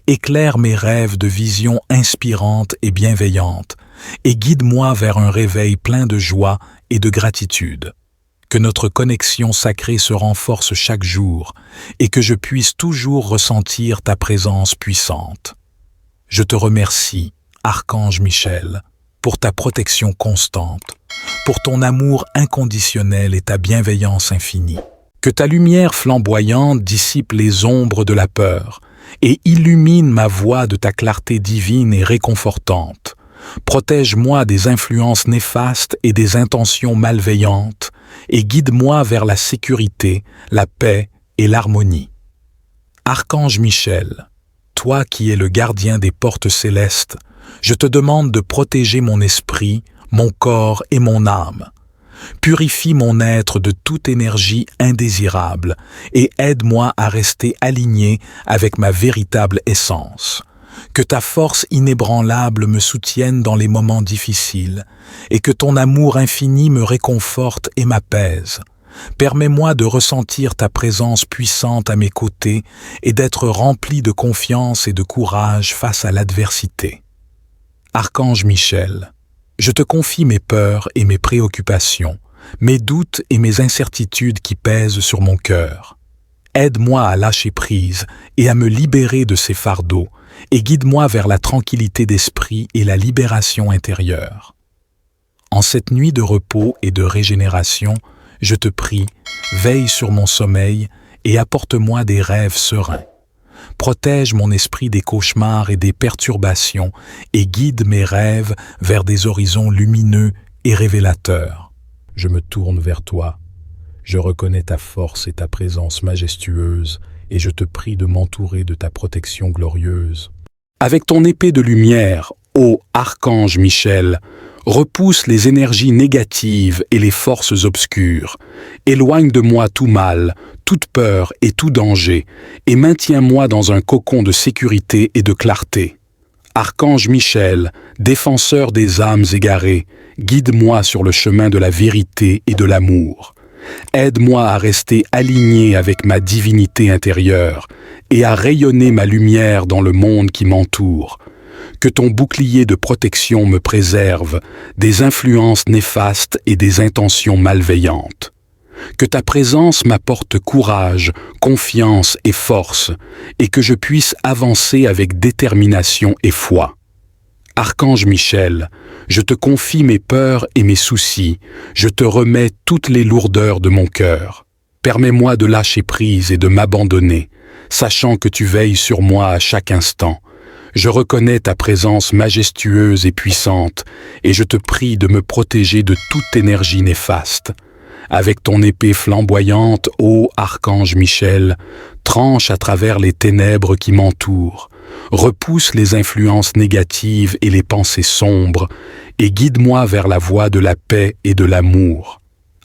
Éclaire mes rêves de visions inspirantes et bienveillantes et guide-moi vers un réveil plein de joie et de gratitude. Que notre connexion sacrée se renforce chaque jour et que je puisse toujours ressentir ta présence puissante. Je te remercie, Archange Michel, pour ta protection constante, pour ton amour inconditionnel et ta bienveillance infinie. Que ta lumière flamboyante dissipe les ombres de la peur et illumine ma voie de ta clarté divine et réconfortante. Protège-moi des influences néfastes et des intentions malveillantes et guide-moi vers la sécurité, la paix et l'harmonie. Archange Michel, toi qui es le gardien des portes célestes, je te demande de protéger mon esprit, mon corps et mon âme. Purifie mon être de toute énergie indésirable et aide-moi à rester aligné avec ma véritable essence. Que ta force inébranlable me soutienne dans les moments difficiles et que ton amour infini me réconforte et m'apaise. Permets-moi de ressentir ta présence puissante à mes côtés et d'être rempli de confiance et de courage face à l'adversité. Archange Michel, je te confie mes peurs et mes préoccupations, mes doutes et mes incertitudes qui pèsent sur mon cœur. Aide-moi à lâcher prise et à me libérer de ces fardeaux et guide-moi vers la tranquillité d'esprit et la libération intérieure. En cette nuit de repos et de régénération, je te prie, veille sur mon sommeil et apporte-moi des rêves sereins. Protège mon esprit des cauchemars et des perturbations et guide mes rêves vers des horizons lumineux et révélateurs. Je me tourne vers toi. Je reconnais ta force et ta présence majestueuse et je te prie de m'entourer de ta protection glorieuse. Avec ton épée de lumière, ô archange Michel, repousse les énergies négatives et les forces obscures. Éloigne de moi tout mal, toute peur et tout danger, et maintiens-moi dans un cocon de sécurité et de clarté. Archange Michel, défenseur des âmes égarées, guide-moi sur le chemin de la vérité et de l'amour. Aide-moi à rester aligné avec ma divinité intérieure et à rayonner ma lumière dans le monde qui m'entoure. Que ton bouclier de protection me préserve des influences néfastes et des intentions malveillantes. Que ta présence m'apporte courage, confiance et force, et que je puisse avancer avec détermination et foi. Archange Michel, je te confie mes peurs et mes soucis, je te remets toutes les lourdeurs de mon cœur. Permets-moi de lâcher prise et de m'abandonner, sachant que tu veilles sur moi à chaque instant. Je reconnais ta présence majestueuse et puissante, et je te prie de me protéger de toute énergie néfaste. Avec ton épée flamboyante, ô Archange Michel, tranche à travers les ténèbres qui m'entourent, repousse les influences négatives et les pensées sombres, et guide-moi vers la voie de la paix et de l'amour.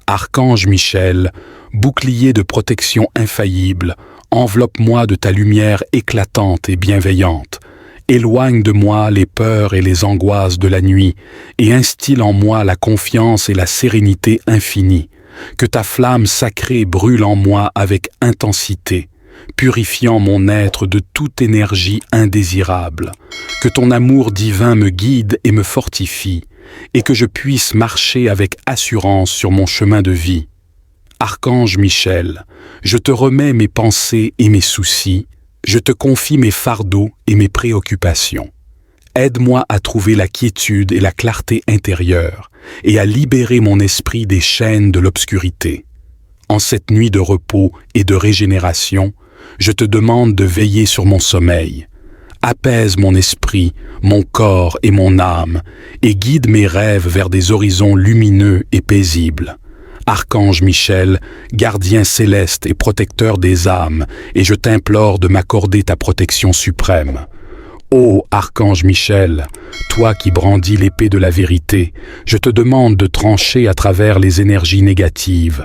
Archange Michel, bouclier de protection infaillible, enveloppe-moi de ta lumière éclatante et bienveillante. Éloigne de moi les peurs et les angoisses de la nuit et instille en moi la confiance et la sérénité infinie. Que ta flamme sacrée brûle en moi avec intensité, purifiant mon être de toute énergie indésirable. Que ton amour divin me guide et me fortifie, et que je puisse marcher avec assurance sur mon chemin de vie. Archange Michel, je te remets mes pensées et mes soucis, je te confie mes fardeaux et mes préoccupations. Aide-moi à trouver la quiétude et la clarté intérieure et à libérer mon esprit des chaînes de l'obscurité. En cette nuit de repos et de régénération, je te demande de veiller sur mon sommeil. Apaise mon esprit, mon corps et mon âme et guide mes rêves vers des horizons lumineux et paisibles. Archange Michel, gardien céleste et protecteur des âmes, et je t'implore de m'accorder ta protection suprême. Ô Archange Michel, toi qui brandis l'épée de la vérité, je te demande de trancher à travers les énergies négatives.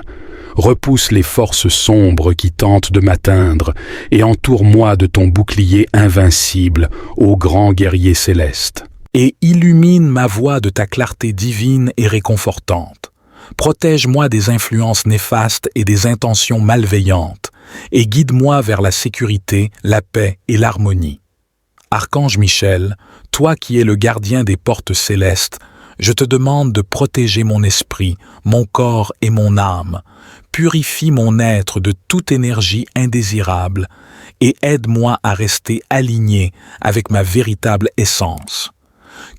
Repousse les forces sombres qui tentent de m'atteindre et entoure-moi de ton bouclier invincible, ô grand guerrier céleste. Et illumine ma voie de ta clarté divine et réconfortante. Protège-moi des influences néfastes et des intentions malveillantes, et guide-moi vers la sécurité, la paix et l'harmonie. Archange Michel, toi qui es le gardien des portes célestes, je te demande de protéger mon esprit, mon corps et mon âme. Purifie mon être de toute énergie indésirable et aide-moi à rester aligné avec ma véritable essence.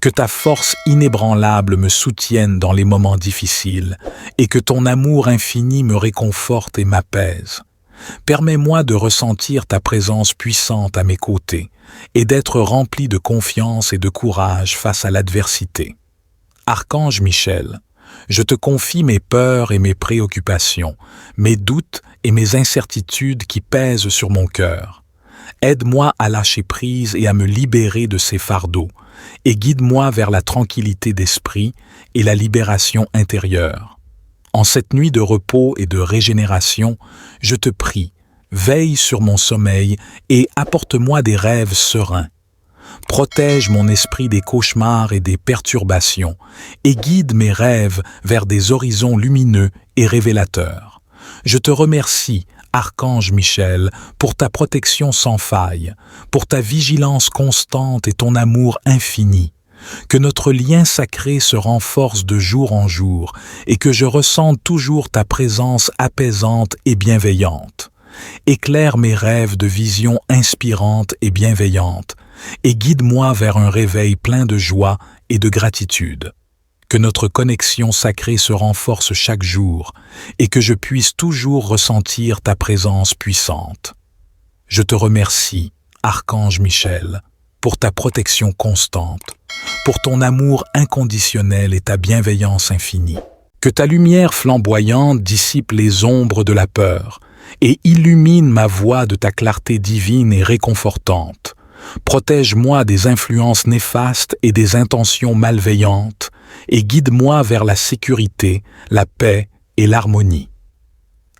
Que ta force inébranlable me soutienne dans les moments difficiles et que ton amour infini me réconforte et m'apaise. Permets-moi de ressentir ta présence puissante à mes côtés et d'être rempli de confiance et de courage face à l'adversité. Archange Michel, je te confie mes peurs et mes préoccupations, mes doutes et mes incertitudes qui pèsent sur mon cœur. Aide-moi à lâcher prise et à me libérer de ces fardeaux, et guide-moi vers la tranquillité d'esprit et la libération intérieure. En cette nuit de repos et de régénération, je te prie, veille sur mon sommeil et apporte-moi des rêves sereins. Protège mon esprit des cauchemars et des perturbations et guide mes rêves vers des horizons lumineux et révélateurs. Je te remercie, Archange Michel, pour ta protection sans faille, pour ta vigilance constante et ton amour infini. Que notre lien sacré se renforce de jour en jour et que je ressente toujours ta présence apaisante et bienveillante. Éclaire mes rêves de visions inspirantes et bienveillantes et guide-moi vers un réveil plein de joie et de gratitude. que notre connexion sacrée se renforce chaque jour et que je puisse toujours ressentir ta présence puissante. Je te remercie, Archange Michel, pour ta protection constante, pour ton amour inconditionnel et ta bienveillance infinie. Que ta lumière flamboyante dissipe les ombres de la peur et illumine ma voie de ta clarté divine et réconfortante. Protège-moi des influences néfastes et des intentions malveillantes et guide-moi vers la sécurité, la paix et l'harmonie.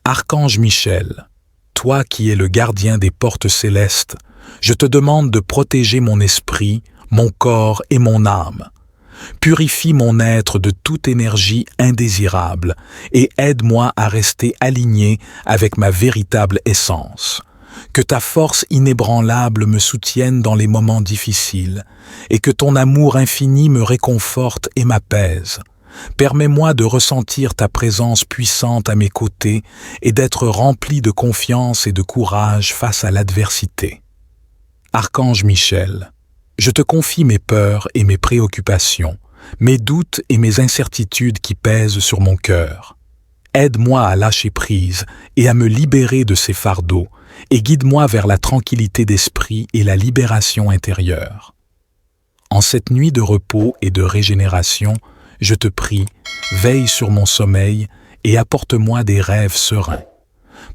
Archange Michel, toi qui es le gardien des portes célestes, je te demande de protéger mon esprit, mon corps et mon âme. Purifie mon être de toute énergie indésirable et aide-moi à rester aligné avec ma véritable essence. Que ta force inébranlable me soutienne dans les moments difficiles et que ton amour infini me réconforte et m'apaise. Permets-moi de ressentir ta présence puissante à mes côtés et d'être rempli de confiance et de courage face à l'adversité. Archange Michel, je te confie mes peurs et mes préoccupations, mes doutes et mes incertitudes qui pèsent sur mon cœur. Aide-moi à lâcher prise et à me libérer de ces fardeaux, et guide-moi vers la tranquillité d'esprit et la libération intérieure. En cette nuit de repos et de régénération, je te prie, veille sur mon sommeil et apporte-moi des rêves sereins.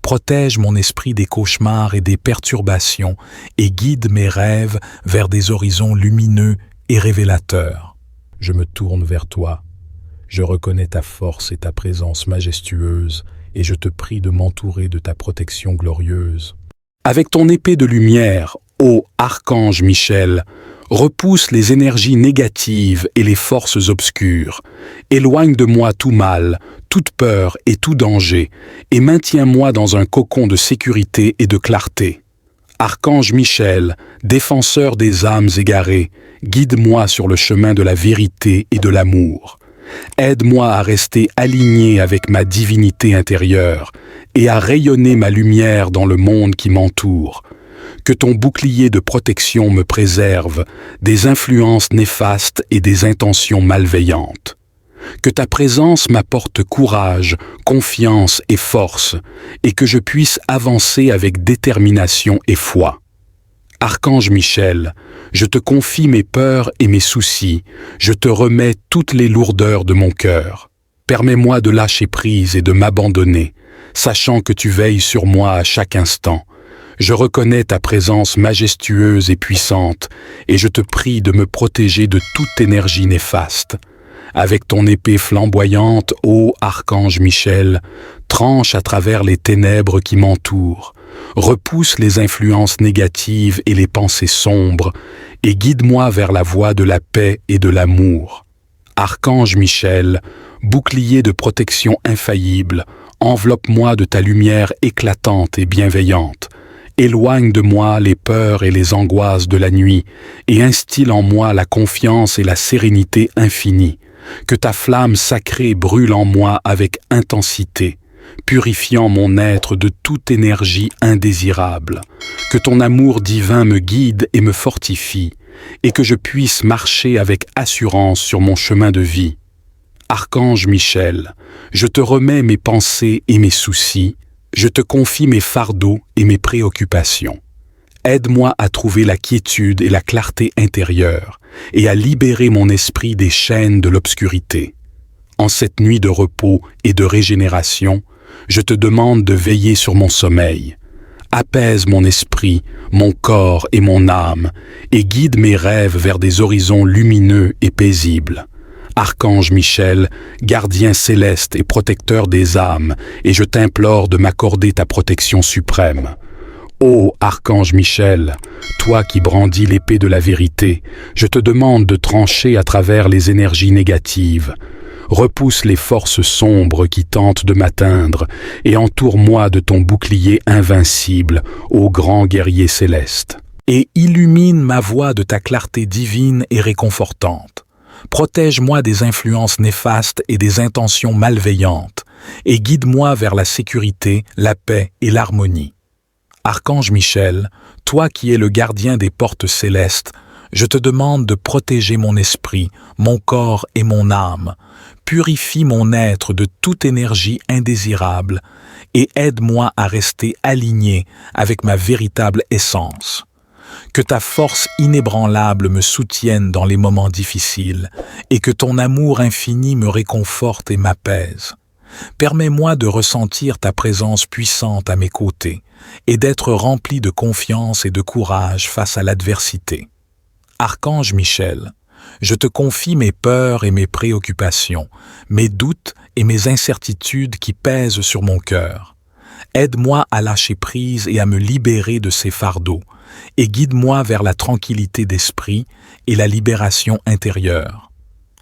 Protège mon esprit des cauchemars et des perturbations et guide mes rêves vers des horizons lumineux et révélateurs. Je me tourne vers toi. Je reconnais ta force et ta présence majestueuse et je te prie de m'entourer de ta protection glorieuse. Avec ton épée de lumière, ô Archange Michel, repousse les énergies négatives et les forces obscures. Éloigne de moi tout mal, toute peur et tout danger, et maintiens-moi dans un cocon de sécurité et de clarté. Archange Michel, défenseur des âmes égarées, guide-moi sur le chemin de la vérité et de l'amour. Aide-moi à rester aligné avec ma divinité intérieure et à rayonner ma lumière dans le monde qui m'entoure. Que ton bouclier de protection me préserve des influences néfastes et des intentions malveillantes. Que ta présence m'apporte courage, confiance et force, et que je puisse avancer avec détermination et foi. Archange Michel, je te confie mes peurs et mes soucis, je te remets toutes les lourdeurs de mon cœur. Permets-moi de lâcher prise et de m'abandonner, sachant que tu veilles sur moi à chaque instant. Je reconnais ta présence majestueuse et puissante, et je te prie de me protéger de toute énergie néfaste. Avec ton épée flamboyante, ô Archange Michel, tranche à travers les ténèbres qui m'entourent, repousse les influences négatives et les pensées sombres, et guide-moi vers la voie de la paix et de l'amour. Archange Michel, bouclier de protection infaillible, enveloppe-moi de ta lumière éclatante et bienveillante. Éloigne de moi les peurs et les angoisses de la nuit et instille en moi la confiance et la sérénité infinie. Que ta flamme sacrée brûle en moi avec intensité, purifiant mon être de toute énergie indésirable. Que ton amour divin me guide et me fortifie, et que je puisse marcher avec assurance sur mon chemin de vie. Archange Michel, je te remets mes pensées et mes soucis, je te confie mes fardeaux et mes préoccupations. Aide-moi à trouver la quiétude et la clarté intérieure et à libérer mon esprit des chaînes de l'obscurité. En cette nuit de repos et de régénération, je te demande de veiller sur mon sommeil. Apaise mon esprit, mon corps et mon âme et guide mes rêves vers des horizons lumineux et paisibles. Archange Michel, gardien céleste et protecteur des âmes, et je t'implore de m'accorder ta protection suprême. Ô Archange Michel, toi qui brandis l'épée de la vérité, je te demande de trancher à travers les énergies négatives. Repousse les forces sombres qui tentent de m'atteindre et entoure-moi de ton bouclier invincible, ô grand guerrier céleste. Et illumine ma voie de ta clarté divine et réconfortante. Protège-moi des influences néfastes et des intentions malveillantes, et guide-moi vers la sécurité, la paix et l'harmonie. Archange Michel, toi qui es le gardien des portes célestes, Je te demande de protéger mon esprit, mon corps et mon âme. Purifie mon être de toute énergie indésirable et aide-moi à rester aligné avec ma véritable essence. Que ta force inébranlable me soutienne dans les moments difficiles et que ton amour infini me réconforte et m'apaise. Permets-moi de ressentir ta présence puissante à mes côtés et d'être rempli de confiance et de courage face à l'adversité. Archange Michel, je te confie mes peurs et mes préoccupations, mes doutes et mes incertitudes qui pèsent sur mon cœur. Aide-moi à lâcher prise et à me libérer de ces fardeaux, et guide-moi vers la tranquillité d'esprit et la libération intérieure.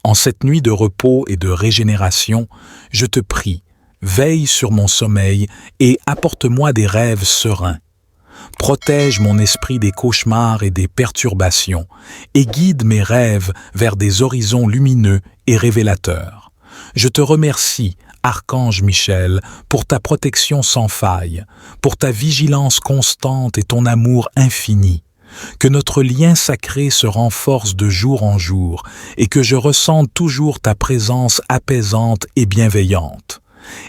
En cette nuit de repos et de régénération, je te prie, veille sur mon sommeil et apporte-moi des rêves sereins. Protège mon esprit des cauchemars et des perturbations et guide mes rêves vers des horizons lumineux et révélateurs. Je te remercie, Archange Michel, pour ta protection sans faille, pour ta vigilance constante et ton amour infini. Que notre lien sacré se renforce de jour en jour et que je ressente toujours ta présence apaisante et bienveillante.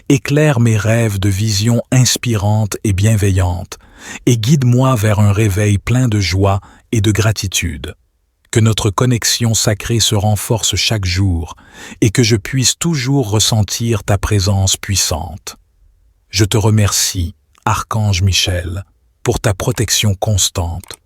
Éclaire mes rêves de visions inspirantes et bienveillantes et guide-moi vers un réveil plein de joie et de gratitude. Que notre connexion sacrée se renforce chaque jour et que je puisse toujours ressentir ta présence puissante. Je te remercie, Archange Michel, pour ta protection constante,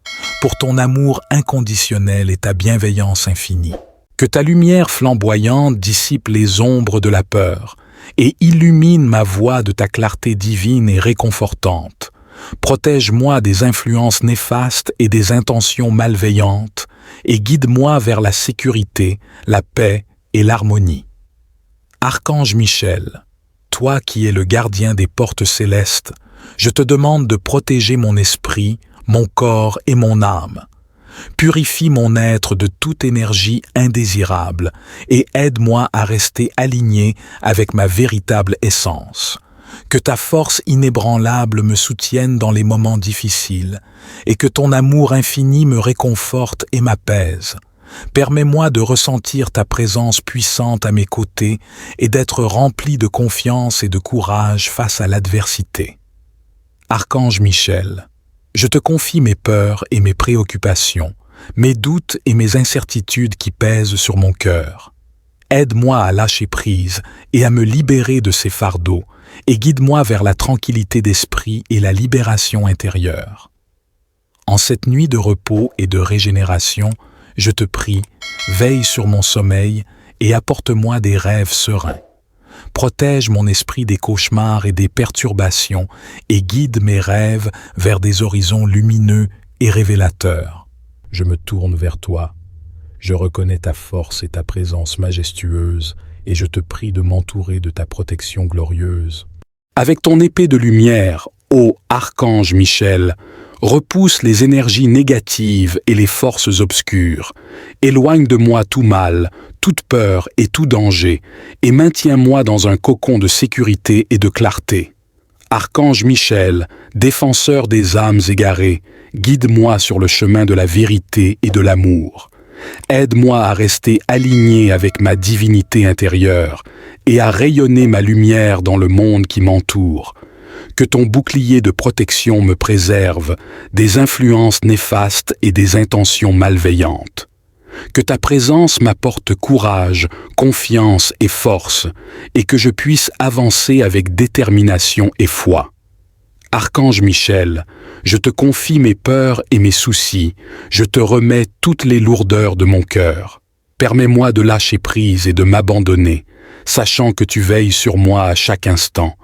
pour ton amour inconditionnel et ta bienveillance infinie. Que ta lumière flamboyante dissipe les ombres de la peur et illumine ma voie de ta clarté divine et réconfortante. Protège-moi des influences néfastes et des intentions malveillantes et guide-moi vers la sécurité, la paix et l'harmonie. Archange Michel, toi qui es le gardien des portes célestes, je te demande de protéger mon esprit, mon corps et mon âme. Purifie mon être de toute énergie indésirable et aide-moi à rester aligné avec ma véritable essence. Que ta force inébranlable me soutienne dans les moments difficiles et que ton amour infini me réconforte et m'apaise. Permets-moi de ressentir ta présence puissante à mes côtés et d'être rempli de confiance et de courage face à l'adversité. Archange Michel, je te confie mes peurs et mes préoccupations, mes doutes et mes incertitudes qui pèsent sur mon cœur. Aide-moi à lâcher prise et à me libérer de ces fardeaux et guide-moi vers la tranquillité d'esprit et la libération intérieure. En cette nuit de repos et de régénération, je te prie, veille sur mon sommeil et apporte-moi des rêves sereins. Protège mon esprit des cauchemars et des perturbations et guide mes rêves vers des horizons lumineux et révélateurs. Je me tourne vers toi. Je reconnais ta force et ta présence majestueuse et je te prie de m'entourer de ta protection glorieuse. Avec ton épée de lumière, ô Archange Michel, repousse les énergies négatives et les forces obscures. Éloigne de moi tout mal, toute peur et tout danger, et maintiens-moi dans un cocon de sécurité et de clarté. Archange Michel, défenseur des âmes égarées, guide-moi sur le chemin de la vérité et de l'amour. Aide-moi à rester aligné avec ma divinité intérieure et à rayonner ma lumière dans le monde qui m'entoure. Que ton bouclier de protection me préserve des influences néfastes et des intentions malveillantes. Que ta présence m'apporte courage, confiance et force, et que je puisse avancer avec détermination et foi. Archange Michel, je te confie mes peurs et mes soucis, je te remets toutes les lourdeurs de mon cœur. Permets-moi de lâcher prise et de m'abandonner, sachant que tu veilles sur moi à chaque instant.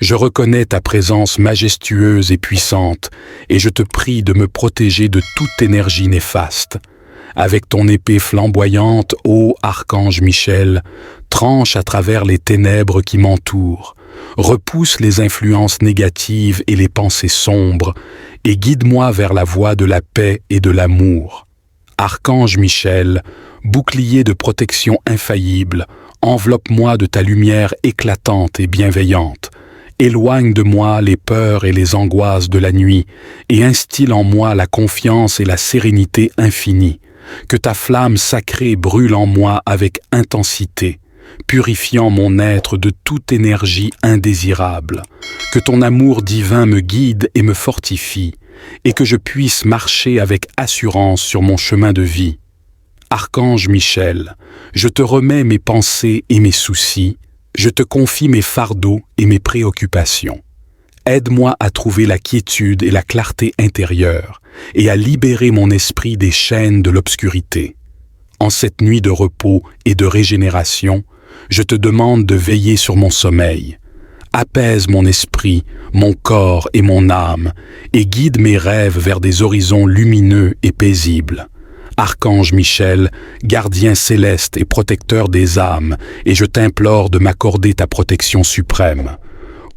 Je reconnais ta présence majestueuse et puissante, et je te prie de me protéger de toute énergie néfaste. Avec ton épée flamboyante, ô Archange Michel, tranche à travers les ténèbres qui m'entourent, repousse les influences négatives et les pensées sombres, et guide-moi vers la voie de la paix et de l'amour. Archange Michel, bouclier de protection infaillible, enveloppe-moi de ta lumière éclatante et bienveillante. Éloigne de moi les peurs et les angoisses de la nuit, et instille en moi la confiance et la sérénité infinie. Que ta flamme sacrée brûle en moi avec intensité, purifiant mon être de toute énergie indésirable. Que ton amour divin me guide et me fortifie, et que je puisse marcher avec assurance sur mon chemin de vie. Archange Michel, je te remets mes pensées et mes soucis, je te confie mes fardeaux et mes préoccupations. Aide-moi à trouver la quiétude et la clarté intérieure, et à libérer mon esprit des chaînes de l'obscurité. En cette nuit de repos et de régénération, je te demande de veiller sur mon sommeil. Apaise mon esprit, mon corps et mon âme, et guide mes rêves vers des horizons lumineux et paisibles. Archange Michel, gardien céleste et protecteur des âmes, et je t'implore de m'accorder ta protection suprême.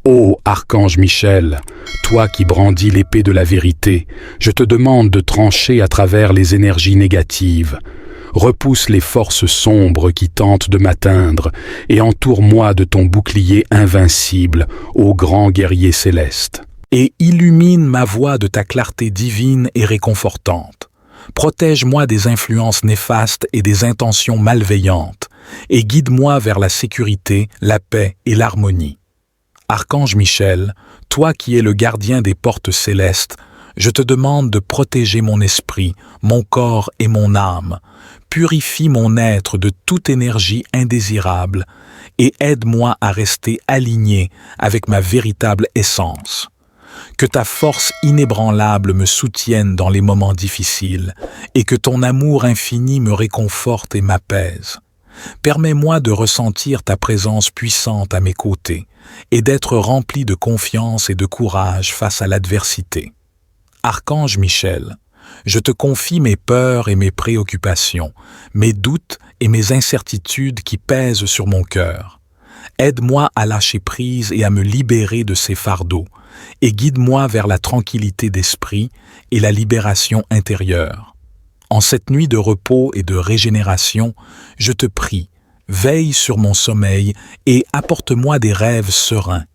Ô Archange Michel, toi qui brandis l'épée de la vérité, je te demande de trancher à travers les énergies négatives. Repousse les forces sombres qui tentent de m'atteindre et entoure-moi de ton bouclier invincible, ô grand guerrier céleste. Et illumine ma voie de ta clarté divine et réconfortante. Protège-moi des influences néfastes et des intentions malveillantes, et guide-moi vers la sécurité, la paix et l'harmonie. Archange Michel, toi qui es le gardien des portes célestes, je te demande de protéger mon esprit, mon corps et mon âme. Purifie mon être de toute énergie indésirable et aide-moi à rester aligné avec ma véritable essence. Que ta force inébranlable me soutienne dans les moments difficiles et que ton amour infini me réconforte et m'apaise. Permets-moi de ressentir ta présence puissante à mes côtés et d'être rempli de confiance et de courage face à l'adversité. Archange Michel, je te confie mes peurs et mes préoccupations, mes doutes et mes incertitudes qui pèsent sur mon cœur. Aide-moi à lâcher prise et à me libérer de ces fardeaux, et guide-moi vers la tranquillité d'esprit et la libération intérieure. En cette nuit de repos et de régénération, je te prie, veille sur mon sommeil et apporte-moi des rêves sereins.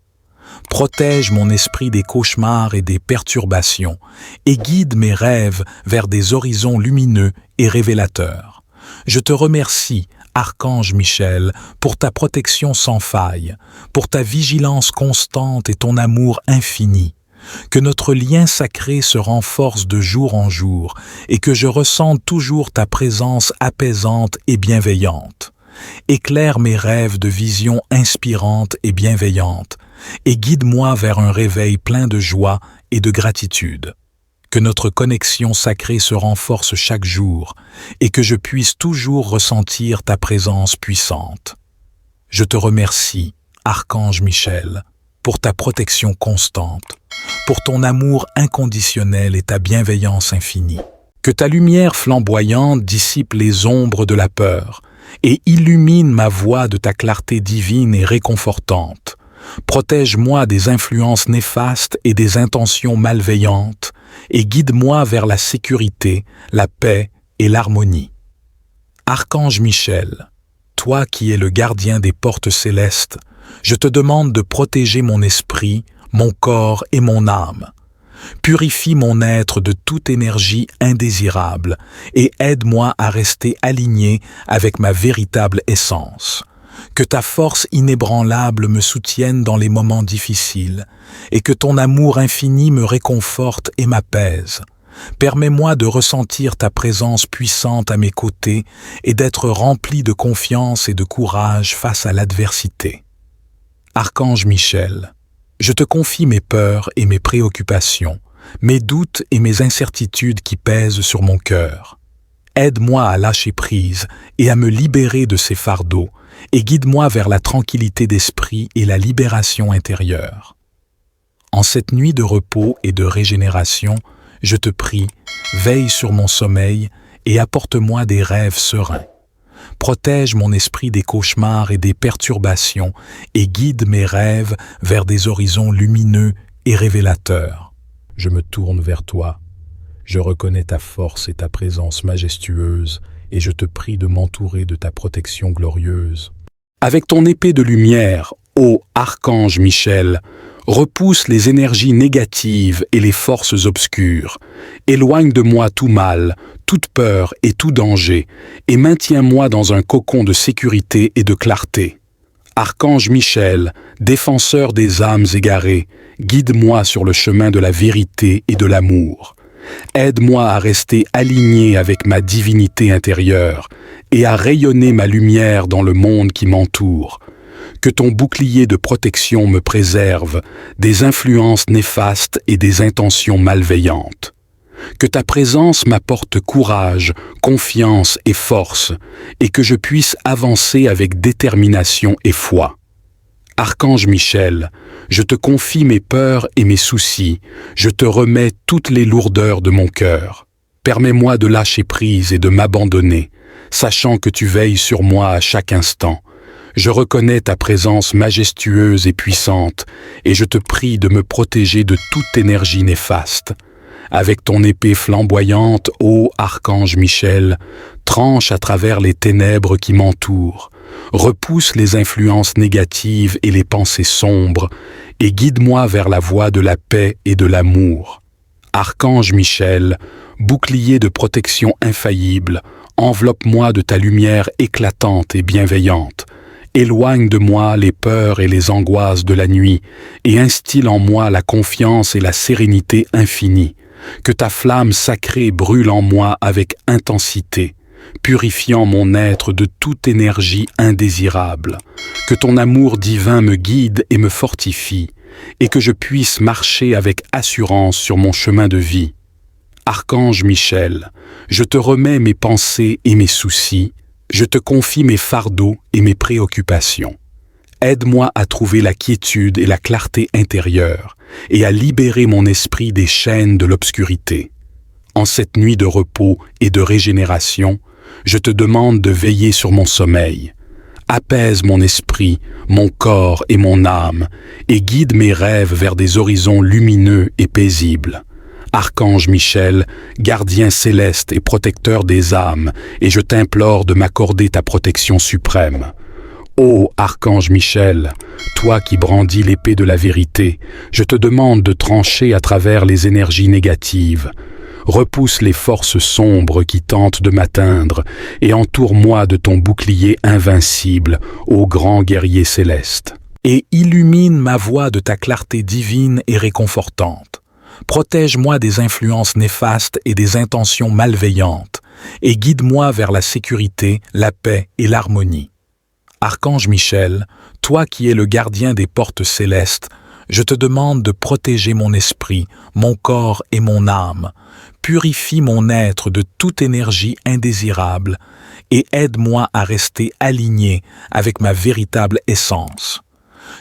Protège mon esprit des cauchemars et des perturbations et guide mes rêves vers des horizons lumineux et révélateurs. Je te remercie, Archange Michel, pour ta protection sans faille, pour ta vigilance constante et ton amour infini. Que notre lien sacré se renforce de jour en jour et que je ressente toujours ta présence apaisante et bienveillante. Éclaire mes rêves de visions inspirantes et bienveillantes et guide-moi vers un réveil plein de joie et de gratitude. Que notre connexion sacrée se renforce chaque jour et que je puisse toujours ressentir ta présence puissante. Je te remercie, Archange Michel, pour ta protection constante, pour ton amour inconditionnel et ta bienveillance infinie. Que ta lumière flamboyante dissipe les ombres de la peur et illumine ma voie de ta clarté divine et réconfortante. Protège-moi des influences néfastes et des intentions malveillantes et guide-moi vers la sécurité, la paix et l'harmonie. Archange Michel, toi qui es le gardien des portes célestes, je te demande de protéger mon esprit, mon corps et mon âme. Purifie mon être de toute énergie indésirable et aide-moi à rester aligné avec ma véritable essence. Que ta force inébranlable me soutienne dans les moments difficiles et que ton amour infini me réconforte et m'apaise. Permets-moi de ressentir ta présence puissante à mes côtés et d'être rempli de confiance et de courage face à l'adversité. Archange Michel, je te confie mes peurs et mes préoccupations, mes doutes et mes incertitudes qui pèsent sur mon cœur. Aide-moi à lâcher prise et à me libérer de ces fardeaux et guide-moi vers la tranquillité d'esprit et la libération intérieure. En cette nuit de repos et de régénération, je te prie, veille sur mon sommeil et apporte-moi des rêves sereins. Protège mon esprit des cauchemars et des perturbations et guide mes rêves vers des horizons lumineux et révélateurs. Je me tourne vers toi. Je reconnais ta force et ta présence majestueuse et je te prie de m'entourer de ta protection glorieuse. Avec ton épée de lumière, ô Archange Michel, Repousse les énergies négatives et les forces obscures. Éloigne de moi tout mal, toute peur et tout danger, et maintiens-moi dans un cocon de sécurité et de clarté. Archange Michel, défenseur des âmes égarées, guide-moi sur le chemin de la vérité et de l'amour. Aide-moi à rester aligné avec ma divinité intérieure et à rayonner ma lumière dans le monde qui m'entoure. Que ton bouclier de protection me préserve des influences néfastes et des intentions malveillantes. Que ta présence m'apporte courage, confiance et force, et que je puisse avancer avec détermination et foi. Archange Michel, je te confie mes peurs et mes soucis, je te remets toutes les lourdeurs de mon cœur. Permets-moi de lâcher prise et de m'abandonner, sachant que tu veilles sur moi à chaque instant. Je reconnais ta présence majestueuse et puissante, et je te prie de me protéger de toute énergie néfaste. Avec ton épée flamboyante, ô Archange Michel, tranche à travers les ténèbres qui m'entourent, repousse les influences négatives et les pensées sombres, et guide-moi vers la voie de la paix et de l'amour. Archange Michel, bouclier de protection infaillible, enveloppe-moi de ta lumière éclatante et bienveillante. Éloigne de moi les peurs et les angoisses de la nuit, et instille en moi la confiance et la sérénité infinie. Que ta flamme sacrée brûle en moi avec intensité, purifiant mon être de toute énergie indésirable. Que ton amour divin me guide et me fortifie, et que je puisse marcher avec assurance sur mon chemin de vie. Archange Michel, je te remets mes pensées et mes soucis, je te confie mes fardeaux et mes préoccupations. Aide-moi à trouver la quiétude et la clarté intérieure et à libérer mon esprit des chaînes de l'obscurité. En cette nuit de repos et de régénération, je te demande de veiller sur mon sommeil. Apaise mon esprit, mon corps et mon âme et guide mes rêves vers des horizons lumineux et paisibles. Archange Michel, gardien céleste et protecteur des âmes, et je t'implore de m'accorder ta protection suprême. Ô Archange Michel, toi qui brandis l'épée de la vérité, je te demande de trancher à travers les énergies négatives. Repousse les forces sombres qui tentent de m'atteindre et entoure-moi de ton bouclier invincible, ô grand guerrier céleste. Et illumine ma voie de ta clarté divine et réconfortante. Protège-moi des influences néfastes et des intentions malveillantes, et guide-moi vers la sécurité, la paix et l'harmonie. Archange Michel, toi qui es le gardien des portes célestes, je te demande de protéger mon esprit, mon corps et mon âme. Purifie mon être de toute énergie indésirable et aide-moi à rester aligné avec ma véritable essence.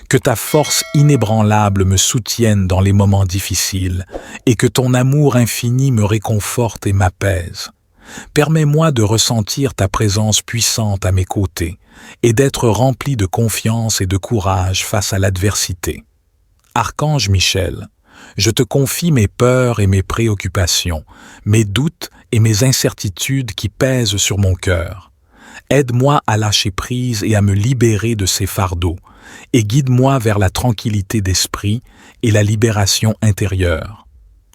Que ta force inébranlable me soutienne dans les moments difficiles et que ton amour infini me réconforte et m'apaise. Permets-moi de ressentir ta présence puissante à mes côtés et d'être rempli de confiance et de courage face à l'adversité. Archange Michel, je te confie mes peurs et mes préoccupations, mes doutes et mes incertitudes qui pèsent sur mon cœur. Aide-moi à lâcher prise et à me libérer de ces fardeaux, et guide-moi vers la tranquillité d'esprit et la libération intérieure.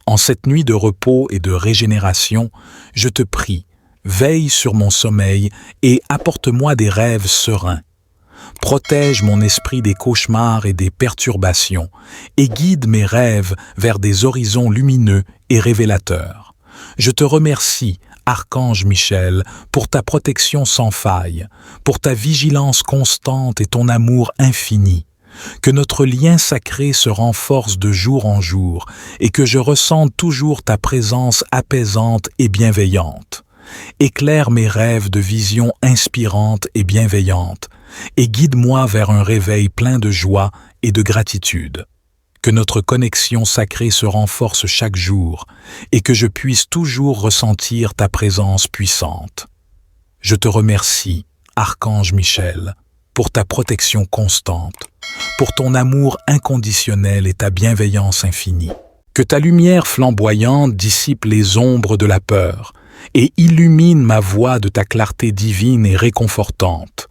En cette nuit de repos et de régénération, je te prie, veille sur mon sommeil et apporte-moi des rêves sereins. Protège mon esprit des cauchemars et des perturbations et guide mes rêves vers des horizons lumineux et révélateurs. Je te remercie, Archange Michel, pour ta protection sans faille, pour ta vigilance constante et ton amour infini. Que notre lien sacré se renforce de jour en jour et que je ressente toujours ta présence apaisante et bienveillante. Éclaire mes rêves de visions inspirantes et bienveillantes et guide-moi vers un réveil plein de joie et de gratitude. Que notre connexion sacrée se renforce chaque jour et que je puisse toujours ressentir ta présence puissante. Je te remercie, Archange Michel, pour ta protection constante, pour ton amour inconditionnel et ta bienveillance infinie. Que ta lumière flamboyante dissipe les ombres de la peur et illumine ma voie de ta clarté divine et réconfortante.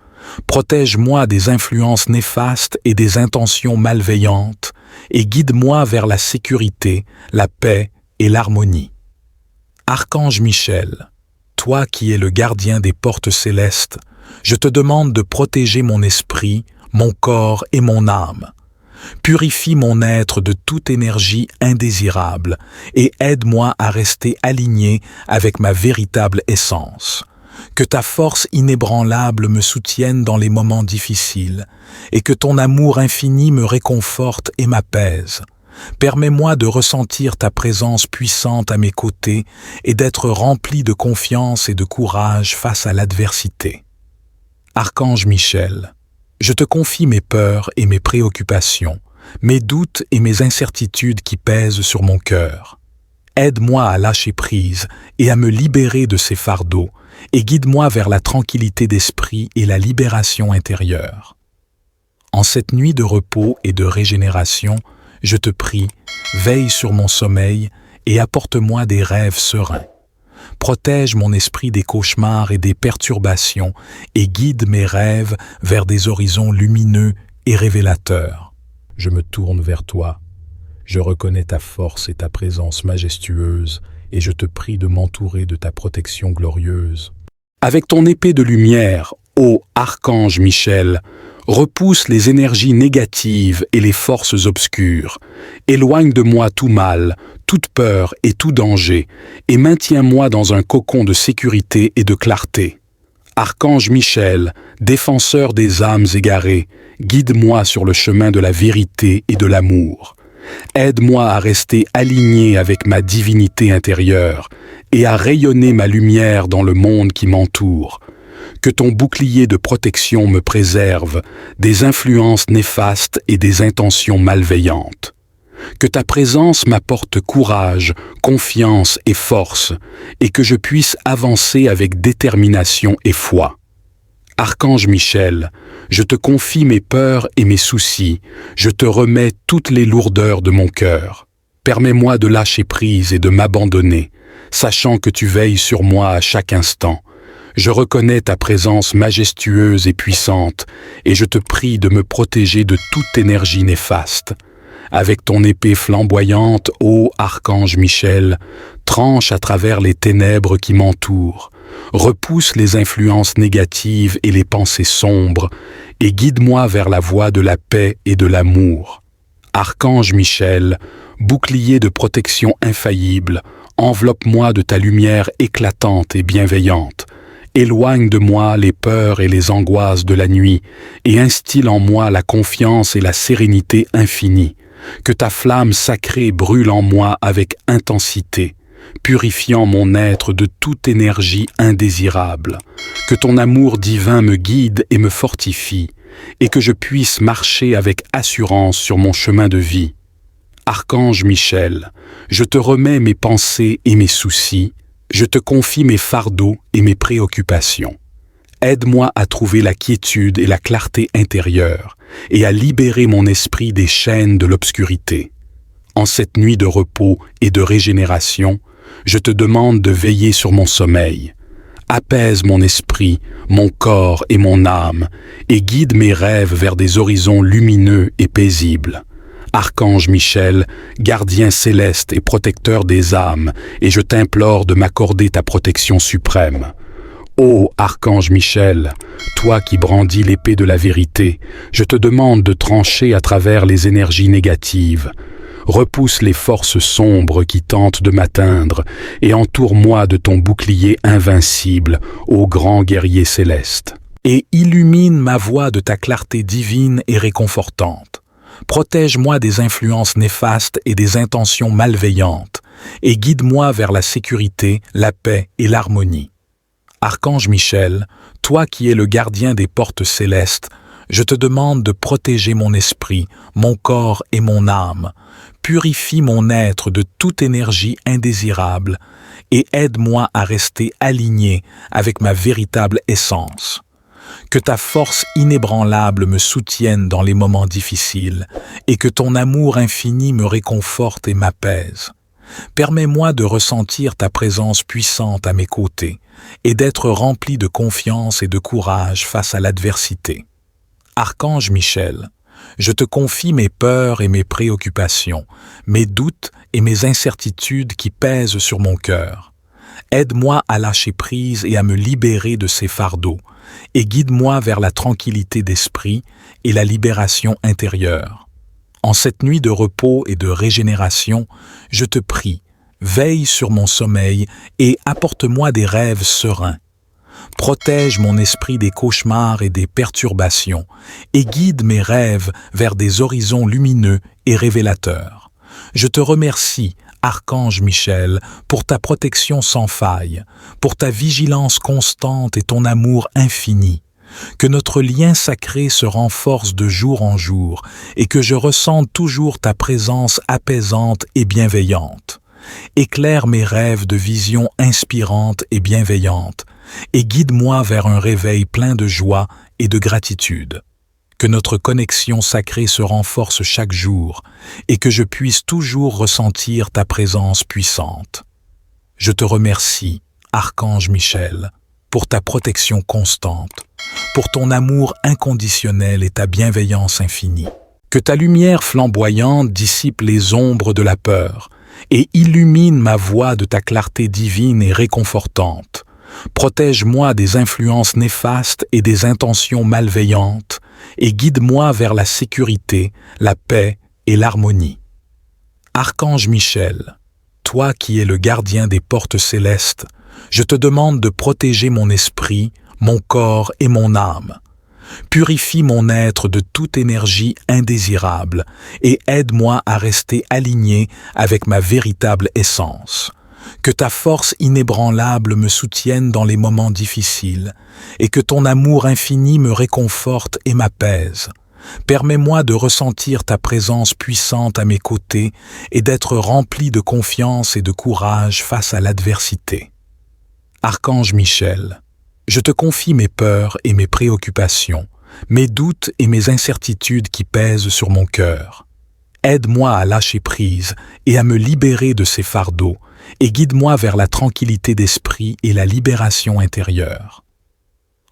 Protège-moi des influences néfastes et des intentions malveillantes et guide-moi vers la sécurité, la paix et l'harmonie. Archange Michel, toi qui es le gardien des portes célestes, je te demande de protéger mon esprit, mon corps et mon âme. Purifie mon être de toute énergie indésirable et aide-moi à rester aligné avec ma véritable essence. Que ta force inébranlable me soutienne dans les moments difficiles et que ton amour infini me réconforte et m'apaise. Permets-moi de ressentir ta présence puissante à mes côtés et d'être rempli de confiance et de courage face à l'adversité. Archange Michel, je te confie mes peurs et mes préoccupations, mes doutes et mes incertitudes qui pèsent sur mon cœur. Aide-moi à lâcher prise et à me libérer de ces fardeaux, et guide-moi vers la tranquillité d'esprit et la libération intérieure. En cette nuit de repos et de régénération, je te prie, veille sur mon sommeil et apporte-moi des rêves sereins. Protège mon esprit des cauchemars et des perturbations et guide mes rêves vers des horizons lumineux et révélateurs. Je me tourne vers toi. Je reconnais ta force et ta présence majestueuse et je te prie de m'entourer de ta protection glorieuse. Avec ton épée de lumière, ô Archange Michel, repousse les énergies négatives et les forces obscures. Éloigne de moi tout mal, toute peur et tout danger, et maintiens-moi dans un cocon de sécurité et de clarté. Archange Michel, défenseur des âmes égarées, guide-moi sur le chemin de la vérité et de l'amour. Aide-moi à rester aligné avec ma divinité intérieure et à rayonner ma lumière dans le monde qui m'entoure. Que ton bouclier de protection me préserve des influences néfastes et des intentions malveillantes. Que ta présence m'apporte courage, confiance et force, et que je puisse avancer avec détermination et foi. Archange Michel, je te confie mes peurs et mes soucis, je te remets toutes les lourdeurs de mon cœur. Permets-moi de lâcher prise et de m'abandonner, sachant que tu veilles sur moi à chaque instant. Je reconnais ta présence majestueuse et puissante, et je te prie de me protéger de toute énergie néfaste. Avec ton épée flamboyante, ô Archange Michel, tranche à travers les ténèbres qui m'entourent, repousse les influences négatives et les pensées sombres, et guide-moi vers la voie de la paix et de l'amour. Archange Michel, bouclier de protection infaillible, enveloppe-moi de ta lumière éclatante et bienveillante. Éloigne de moi les peurs et les angoisses de la nuit, et instille en moi la confiance et la sérénité infinie. Que ta flamme sacrée brûle en moi avec intensité, purifiant mon être de toute énergie indésirable. Que ton amour divin me guide et me fortifie, et que je puisse marcher avec assurance sur mon chemin de vie. Archange Michel, je te remets mes pensées et mes soucis, je te confie mes fardeaux et mes préoccupations. Aide-moi à trouver la quiétude et la clarté intérieure et à libérer mon esprit des chaînes de l'obscurité. En cette nuit de repos et de régénération, je te demande de veiller sur mon sommeil. Apaise mon esprit, mon corps et mon âme et guide mes rêves vers des horizons lumineux et paisibles. Archange Michel, gardien céleste et protecteur des âmes, et je t'implore de m'accorder ta protection suprême. Ô Archange Michel, toi qui brandis l'épée de la vérité, je te demande de trancher à travers les énergies négatives. Repousse les forces sombres qui tentent de m'atteindre et entoure-moi de ton bouclier invincible, ô grand guerrier céleste. Et illumine ma voie de ta clarté divine et réconfortante. Protège-moi des influences néfastes et des intentions malveillantes, et guide-moi vers la sécurité, la paix et l'harmonie. Archange Michel, toi qui es le gardien des portes célestes, je te demande de protéger mon esprit, mon corps et mon âme. Purifie mon être de toute énergie indésirable et aide-moi à rester aligné avec ma véritable essence. Que ta force inébranlable me soutienne dans les moments difficiles et que ton amour infini me réconforte et m'apaise. Permets-moi de ressentir ta présence puissante à mes côtés et d'être rempli de confiance et de courage face à l'adversité. Archange Michel, Je te confie mes peurs et mes préoccupations, mes doutes et mes incertitudes qui pèsent sur mon cœur. Aide-moi à lâcher prise et à me libérer de ces fardeaux, et guide-moi vers la tranquillité d'esprit et la libération intérieure. En cette nuit de repos et de régénération, je te prie, veille sur mon sommeil et apporte-moi des rêves sereins. Protège mon esprit des cauchemars et des perturbations, et guide mes rêves vers des horizons lumineux et révélateurs. Je te remercie, Archange Michel, pour ta protection sans faille, pour ta vigilance constante et ton amour infini. Que notre lien sacré se renforce de jour en jour, et que je ressente toujours ta présence apaisante et bienveillante. Éclaire mes rêves de visions inspirantes et bienveillantes, et guide-moi vers un réveil plein de joie et de gratitude. Que notre connexion sacrée se renforce chaque jour, et que je puisse toujours ressentir ta présence puissante. Je te remercie, Archange Michel, pour ta protection constante, pour ton amour inconditionnel et ta bienveillance infinie. Que ta lumière flamboyante dissipe les ombres de la peur, et illumine ma voie de ta clarté divine et réconfortante. Protège-moi des influences néfastes et des intentions malveillantes, et guide-moi vers la sécurité, la paix et l'harmonie. Archange Michel, toi qui es le gardien des portes célestes, je te demande de protéger mon esprit, mon corps et mon âme. Purifie mon être de toute énergie indésirable et aide-moi à rester aligné avec ma véritable essence. Que ta force inébranlable me soutienne dans les moments difficiles et que ton amour infini me réconforte et m'apaise. Permets-moi de ressentir ta présence puissante à mes côtés et d'être rempli de confiance et de courage face à l'adversité. Archange Michel, je te confie mes peurs et mes préoccupations, mes doutes et mes incertitudes qui pèsent sur mon cœur. Aide-moi à lâcher prise et à me libérer de ces fardeaux, et guide-moi vers la tranquillité d'esprit et la libération intérieure.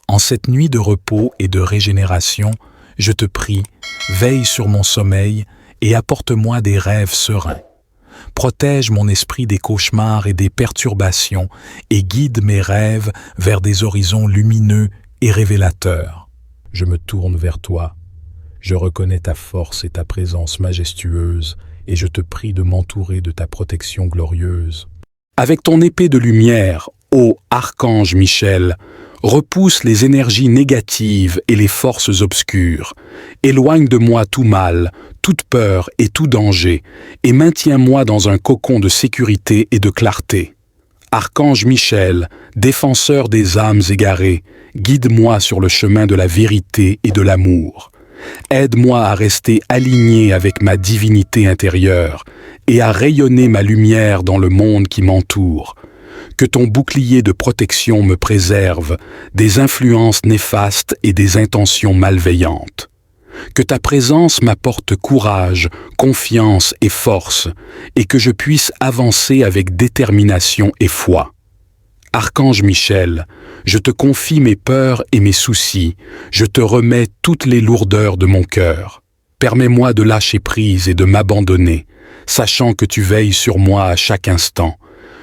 En cette nuit de repos et de régénération, je te prie, veille sur mon sommeil et apporte-moi des rêves sereins. Protège mon esprit des cauchemars et des perturbations et guide mes rêves vers des horizons lumineux et révélateurs. Je me tourne vers toi. Je reconnais ta force et ta présence majestueuse et je te prie de m'entourer de ta protection glorieuse. Avec ton épée de lumière, ô Archange Michel, repousse les énergies négatives et les forces obscures. Éloigne de moi tout mal, toute peur et tout danger, et maintiens-moi dans un cocon de sécurité et de clarté. Archange Michel, défenseur des âmes égarées, guide-moi sur le chemin de la vérité et de l'amour. Aide-moi à rester aligné avec ma divinité intérieure et à rayonner ma lumière dans le monde qui m'entoure. Que ton bouclier de protection me préserve des influences néfastes et des intentions malveillantes. Que ta présence m'apporte courage, confiance et force, et que je puisse avancer avec détermination et foi. Archange Michel, je te confie mes peurs et mes soucis, je te remets toutes les lourdeurs de mon cœur. Permets-moi de lâcher prise et de m'abandonner, sachant que tu veilles sur moi à chaque instant.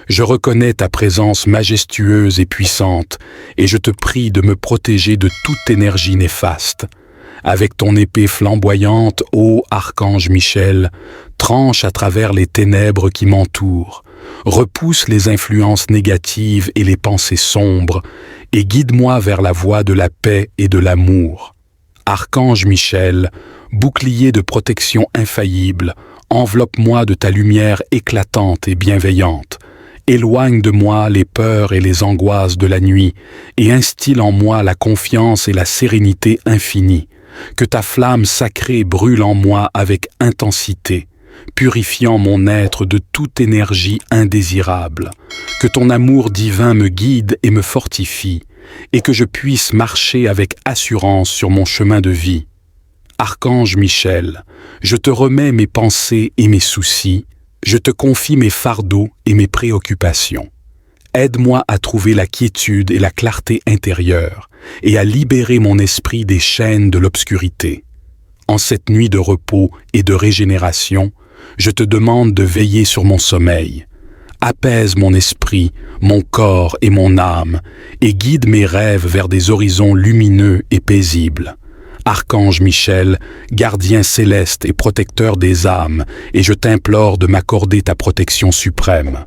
Je reconnais ta présence majestueuse et puissante, et je te prie de me protéger de toute énergie néfaste. Avec ton épée flamboyante, ô Archange Michel, tranche à travers les ténèbres qui m'entourent, repousse les influences négatives et les pensées sombres, et guide-moi vers la voie de la paix et de l'amour. Archange Michel, bouclier de protection infaillible, enveloppe-moi de ta lumière éclatante et bienveillante. Éloigne de moi les peurs et les angoisses de la nuit, et instille en moi la confiance et la sérénité infinie. Que ta flamme sacrée brûle en moi avec intensité, purifiant mon être de toute énergie indésirable. Que ton amour divin me guide et me fortifie, et que je puisse marcher avec assurance sur mon chemin de vie. Archange Michel, je te remets mes pensées et mes soucis, je te confie mes fardeaux et mes préoccupations. Aide-moi à trouver la quiétude et la clarté intérieure et à libérer mon esprit des chaînes de l'obscurité. En cette nuit de repos et de régénération, je te demande de veiller sur mon sommeil. Apaise mon esprit, mon corps et mon âme, et guide mes rêves vers des horizons lumineux et paisibles. Archange Michel, gardien céleste et protecteur des âmes, et je t'implore de m'accorder ta protection suprême.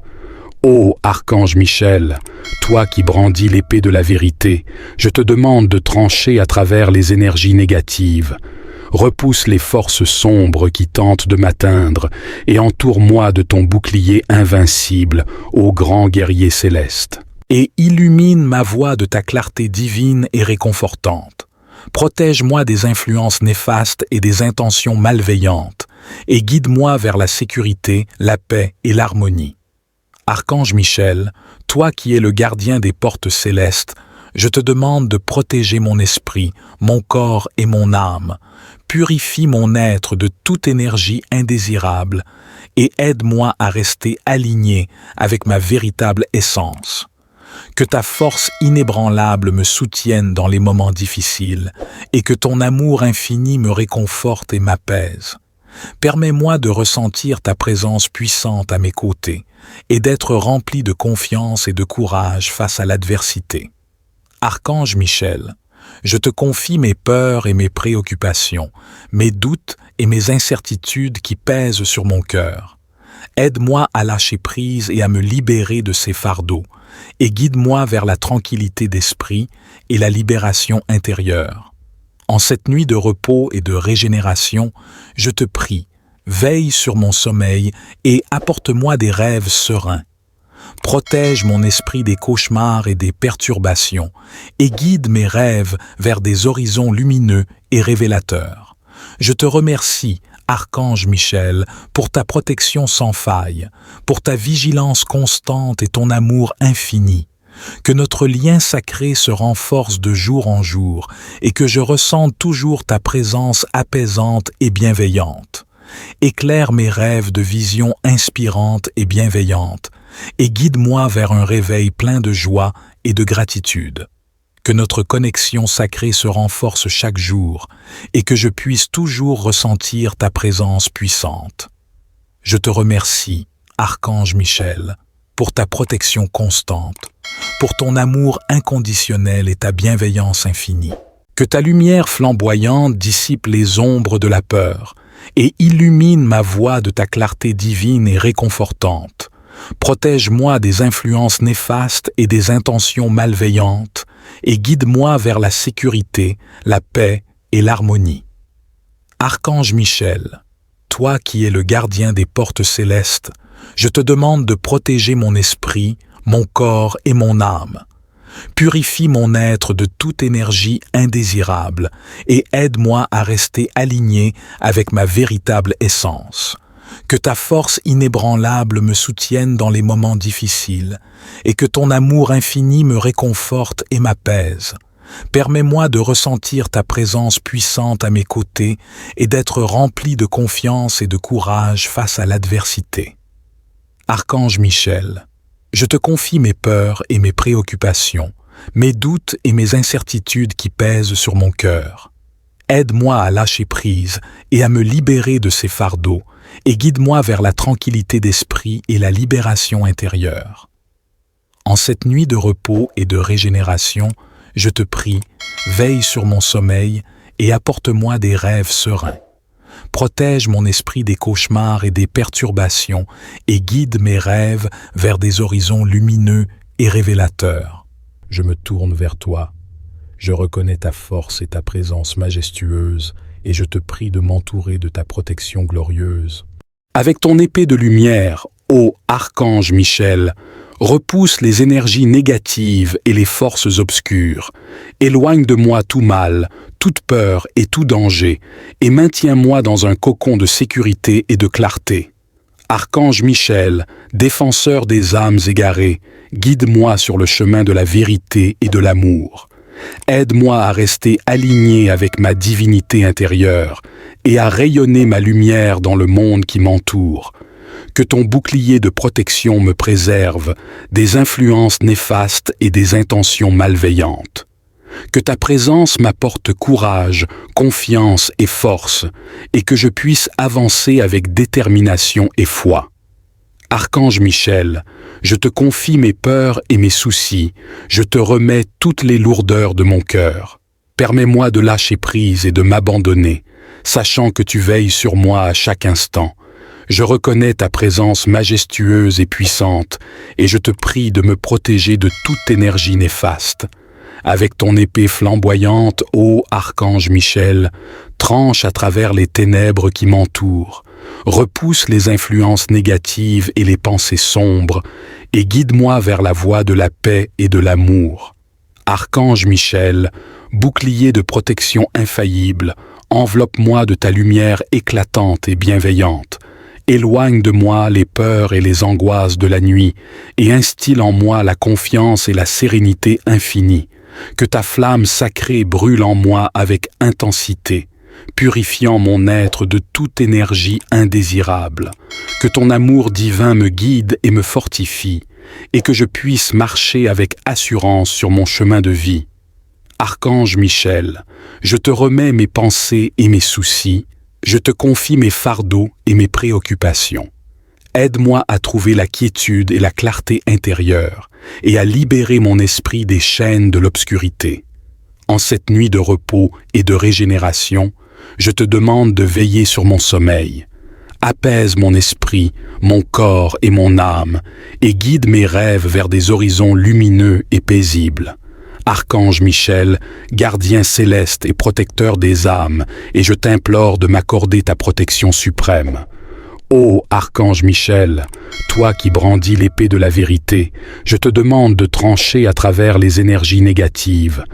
Ô Archange Michel, toi qui brandis l'épée de la vérité, je te demande de trancher à travers les énergies négatives. Repousse les forces sombres qui tentent de m'atteindre et entoure-moi de ton bouclier invincible, ô grand guerrier céleste. Et illumine ma voie de ta clarté divine et réconfortante. Protège-moi des influences néfastes et des intentions malveillantes, et guide-moi vers la sécurité, la paix et l'harmonie. Archange Michel, toi qui es le gardien des portes célestes, je te demande de protéger mon esprit, mon corps et mon âme. Purifie mon être de toute énergie indésirable et aide-moi à rester aligné avec ma véritable essence. Que ta force inébranlable me soutienne dans les moments difficiles et que ton amour infini me réconforte et m'apaise. Permets-moi de ressentir ta présence puissante à mes côtés et d'être rempli de confiance et de courage face à l'adversité. Archange Michel, je te confie mes peurs et mes préoccupations, mes doutes et mes incertitudes qui pèsent sur mon cœur. Aide-moi à lâcher prise et à me libérer de ces fardeaux, et guide-moi vers la tranquillité d'esprit et la libération intérieure. En cette nuit de repos et de régénération, je te prie, veille sur mon sommeil et apporte-moi des rêves sereins. Protège mon esprit des cauchemars et des perturbations et guide mes rêves vers des horizons lumineux et révélateurs. Je te remercie, Archange Michel, pour ta protection sans faille, pour ta vigilance constante et ton amour infini. Que notre lien sacré se renforce de jour en jour et que je ressente toujours ta présence apaisante et bienveillante. Éclaire mes rêves de visions inspirantes et bienveillantes et guide-moi vers un réveil plein de joie et de gratitude. Que notre connexion sacrée se renforce chaque jour et que je puisse toujours ressentir ta présence puissante. Je te remercie, Archange Michel, pour ta protection constante, pour ton amour inconditionnel et ta bienveillance infinie. Que ta lumière flamboyante dissipe les ombres de la peur et illumine ma voie de ta clarté divine et réconfortante. Protège-moi des influences néfastes et des intentions malveillantes et guide-moi vers la sécurité, la paix et l'harmonie. Archange Michel, toi qui es le gardien des portes célestes, je te demande de protéger mon esprit, mon corps et mon âme. Purifie mon être de toute énergie indésirable et aide-moi à rester aligné avec ma véritable essence. Que ta force inébranlable me soutienne dans les moments difficiles et que ton amour infini me réconforte et m'apaise. Permets-moi de ressentir ta présence puissante à mes côtés et d'être rempli de confiance et de courage face à l'adversité. Archange Michel, je te confie mes peurs et mes préoccupations, mes doutes et mes incertitudes qui pèsent sur mon cœur. Aide-moi à lâcher prise et à me libérer de ces fardeaux et guide-moi vers la tranquillité d'esprit et la libération intérieure. En cette nuit de repos et de régénération, je te prie, veille sur mon sommeil et apporte-moi des rêves sereins. Protège mon esprit des cauchemars et des perturbations et guide mes rêves vers des horizons lumineux et révélateurs. Je me tourne vers toi. Je reconnais ta force et ta présence majestueuse et je te prie de m'entourer de ta protection glorieuse. Avec ton épée de lumière, ô Archange Michel, repousse les énergies négatives et les forces obscures. Éloigne de moi tout mal, toute peur et tout danger, et maintiens-moi dans un cocon de sécurité et de clarté. Archange Michel, défenseur des âmes égarées, guide-moi sur le chemin de la vérité et de l'amour. Aide-moi à rester aligné avec ma divinité intérieure et à rayonner ma lumière dans le monde qui m'entoure. Que ton bouclier de protection me préserve des influences néfastes et des intentions malveillantes. Que ta présence m'apporte courage, confiance et force, et que je puisse avancer avec détermination et foi. Archange Michel, je te confie mes peurs et mes soucis, je te remets toutes les lourdeurs de mon cœur. Permets-moi de lâcher prise et de m'abandonner, sachant que tu veilles sur moi à chaque instant. Je reconnais ta présence majestueuse et puissante, et je te prie de me protéger de toute énergie néfaste. Avec ton épée flamboyante, ô Archange Michel, tranche à travers les ténèbres qui m'entourent, repousse les influences négatives et les pensées sombres, et guide-moi vers la voie de la paix et de l'amour. Archange Michel, bouclier de protection infaillible, enveloppe-moi de ta lumière éclatante et bienveillante. Éloigne de moi les peurs et les angoisses de la nuit, et instille en moi la confiance et la sérénité infinie. Que ta flamme sacrée brûle en moi avec intensité, purifiant mon être de toute énergie indésirable. Que ton amour divin me guide et me fortifie, et que je puisse marcher avec assurance sur mon chemin de vie. Archange Michel, je te remets mes pensées et mes soucis, je te confie mes fardeaux et mes préoccupations. Aide-moi à trouver la quiétude et la clarté intérieure, et à libérer mon esprit des chaînes de l'obscurité. En cette nuit de repos et de régénération, je te demande de veiller sur mon sommeil. Apaise mon esprit, mon corps et mon âme, et guide mes rêves vers des horizons lumineux et paisibles. Archange Michel, gardien céleste et protecteur des âmes, et je t'implore de m'accorder ta protection suprême. Ô Archange Michel, toi qui brandis l'épée de la vérité, je te demande de trancher à travers les énergies négatives.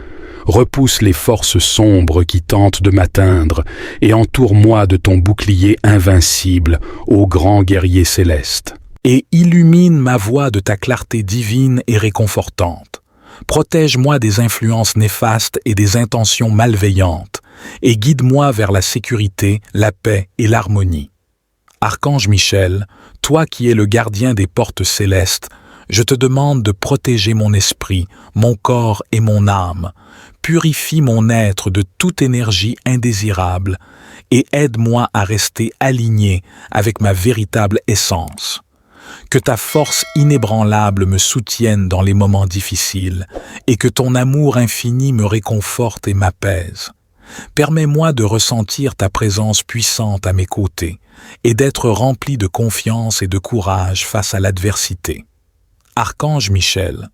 Repousse les forces sombres qui tentent de m'atteindre et entoure-moi de ton bouclier invincible, ô grand guerrier céleste. Et illumine ma voie de ta clarté divine et réconfortante. Protège-moi des influences néfastes et des intentions malveillantes, et guide-moi vers la sécurité, la paix et l'harmonie. Archange Michel, toi qui es le gardien des portes célestes, je te demande de protéger mon esprit, mon corps et mon âme. Purifie mon être de toute énergie indésirable et aide-moi à rester aligné avec ma véritable essence. Que ta force inébranlable me soutienne dans les moments difficiles et que ton amour infini me réconforte et m'apaise. Permets-moi de ressentir ta présence puissante à mes côtés et d'être rempli de confiance et de courage face à l'adversité. Archange Michel,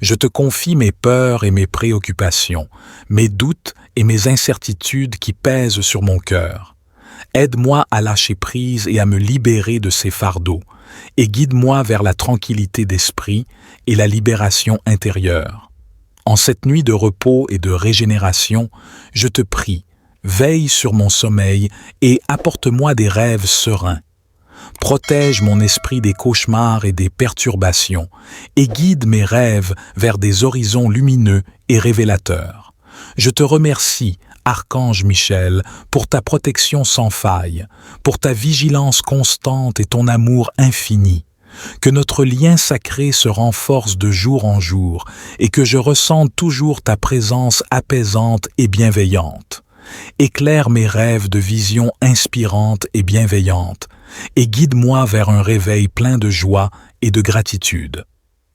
je te confie mes peurs et mes préoccupations, mes doutes et mes incertitudes qui pèsent sur mon cœur. Aide-moi à lâcher prise et à me libérer de ces fardeaux, et guide-moi vers la tranquillité d'esprit et la libération intérieure. En cette nuit de repos et de régénération, je te prie, veille sur mon sommeil et apporte-moi des rêves sereins. Protège mon esprit des cauchemars et des perturbations et guide mes rêves vers des horizons lumineux et révélateurs. Je te remercie, Archange Michel, pour ta protection sans faille, pour ta vigilance constante et ton amour infini. Que notre lien sacré se renforce de jour en jour et que je ressente toujours ta présence apaisante et bienveillante. Éclaire mes rêves de visions inspirantes et bienveillantes et guide-moi vers un réveil plein de joie et de gratitude.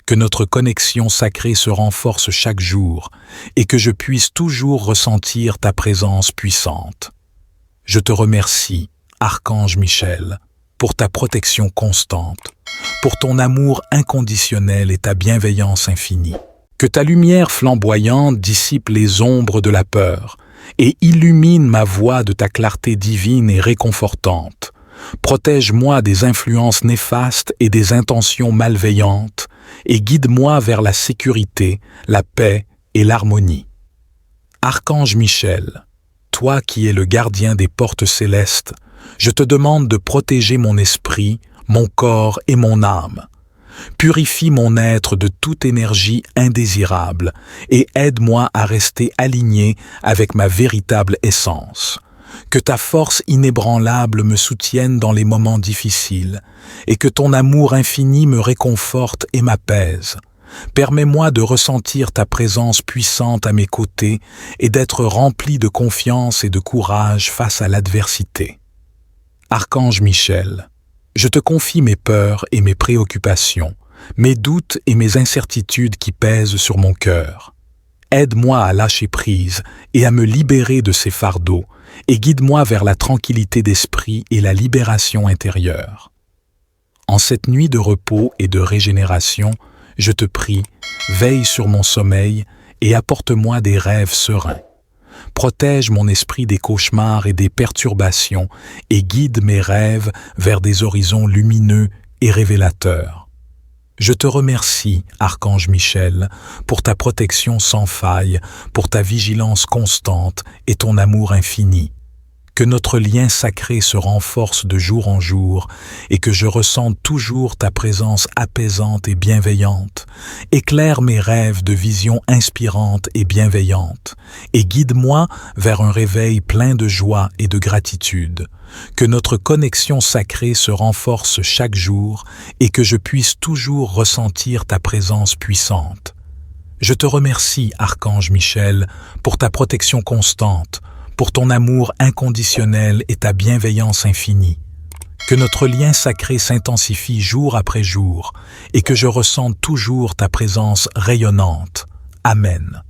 Que notre connexion sacrée se renforce chaque jour et que je puisse toujours ressentir ta présence puissante. Je te remercie, Archange Michel, pour ta protection constante, pour ton amour inconditionnel et ta bienveillance infinie. Que ta lumière flamboyante dissipe les ombres de la peur et illumine ma voie de ta clarté divine et réconfortante. Protège-moi des influences néfastes et des intentions malveillantes et guide-moi vers la sécurité, la paix et l'harmonie. Archange Michel, toi qui es le gardien des portes célestes, je te demande de protéger mon esprit, mon corps et mon âme. Purifie mon être de toute énergie indésirable et aide-moi à rester aligné avec ma véritable essence. Que ta force inébranlable me soutienne dans les moments difficiles et que ton amour infini me réconforte et m'apaise. Permets-moi de ressentir ta présence puissante à mes côtés et d'être rempli de confiance et de courage face à l'adversité. Archange Michel, je te confie mes peurs et mes préoccupations, mes doutes et mes incertitudes qui pèsent sur mon cœur. Aide-moi à lâcher prise et à me libérer de ces fardeaux, et guide-moi vers la tranquillité d'esprit et la libération intérieure. En cette nuit de repos et de régénération, je te prie, veille sur mon sommeil et apporte-moi des rêves sereins. Protège mon esprit des cauchemars et des perturbations et guide mes rêves vers des horizons lumineux et révélateurs. Je te remercie, Archange Michel, pour ta protection sans faille, pour ta vigilance constante et ton amour infini. Que notre lien sacré se renforce de jour en jour et que je ressente toujours ta présence apaisante et bienveillante. Éclaire mes rêves de visions inspirantes et bienveillantes et guide-moi vers un réveil plein de joie et de gratitude. Que notre connexion sacrée se renforce chaque jour et que je puisse toujours ressentir ta présence puissante. Je te remercie, Archange Michel, pour ta protection constante, pour ton amour inconditionnel et ta bienveillance infinie. Que notre lien sacré s'intensifie jour après jour et que je ressente toujours ta présence rayonnante. Amen.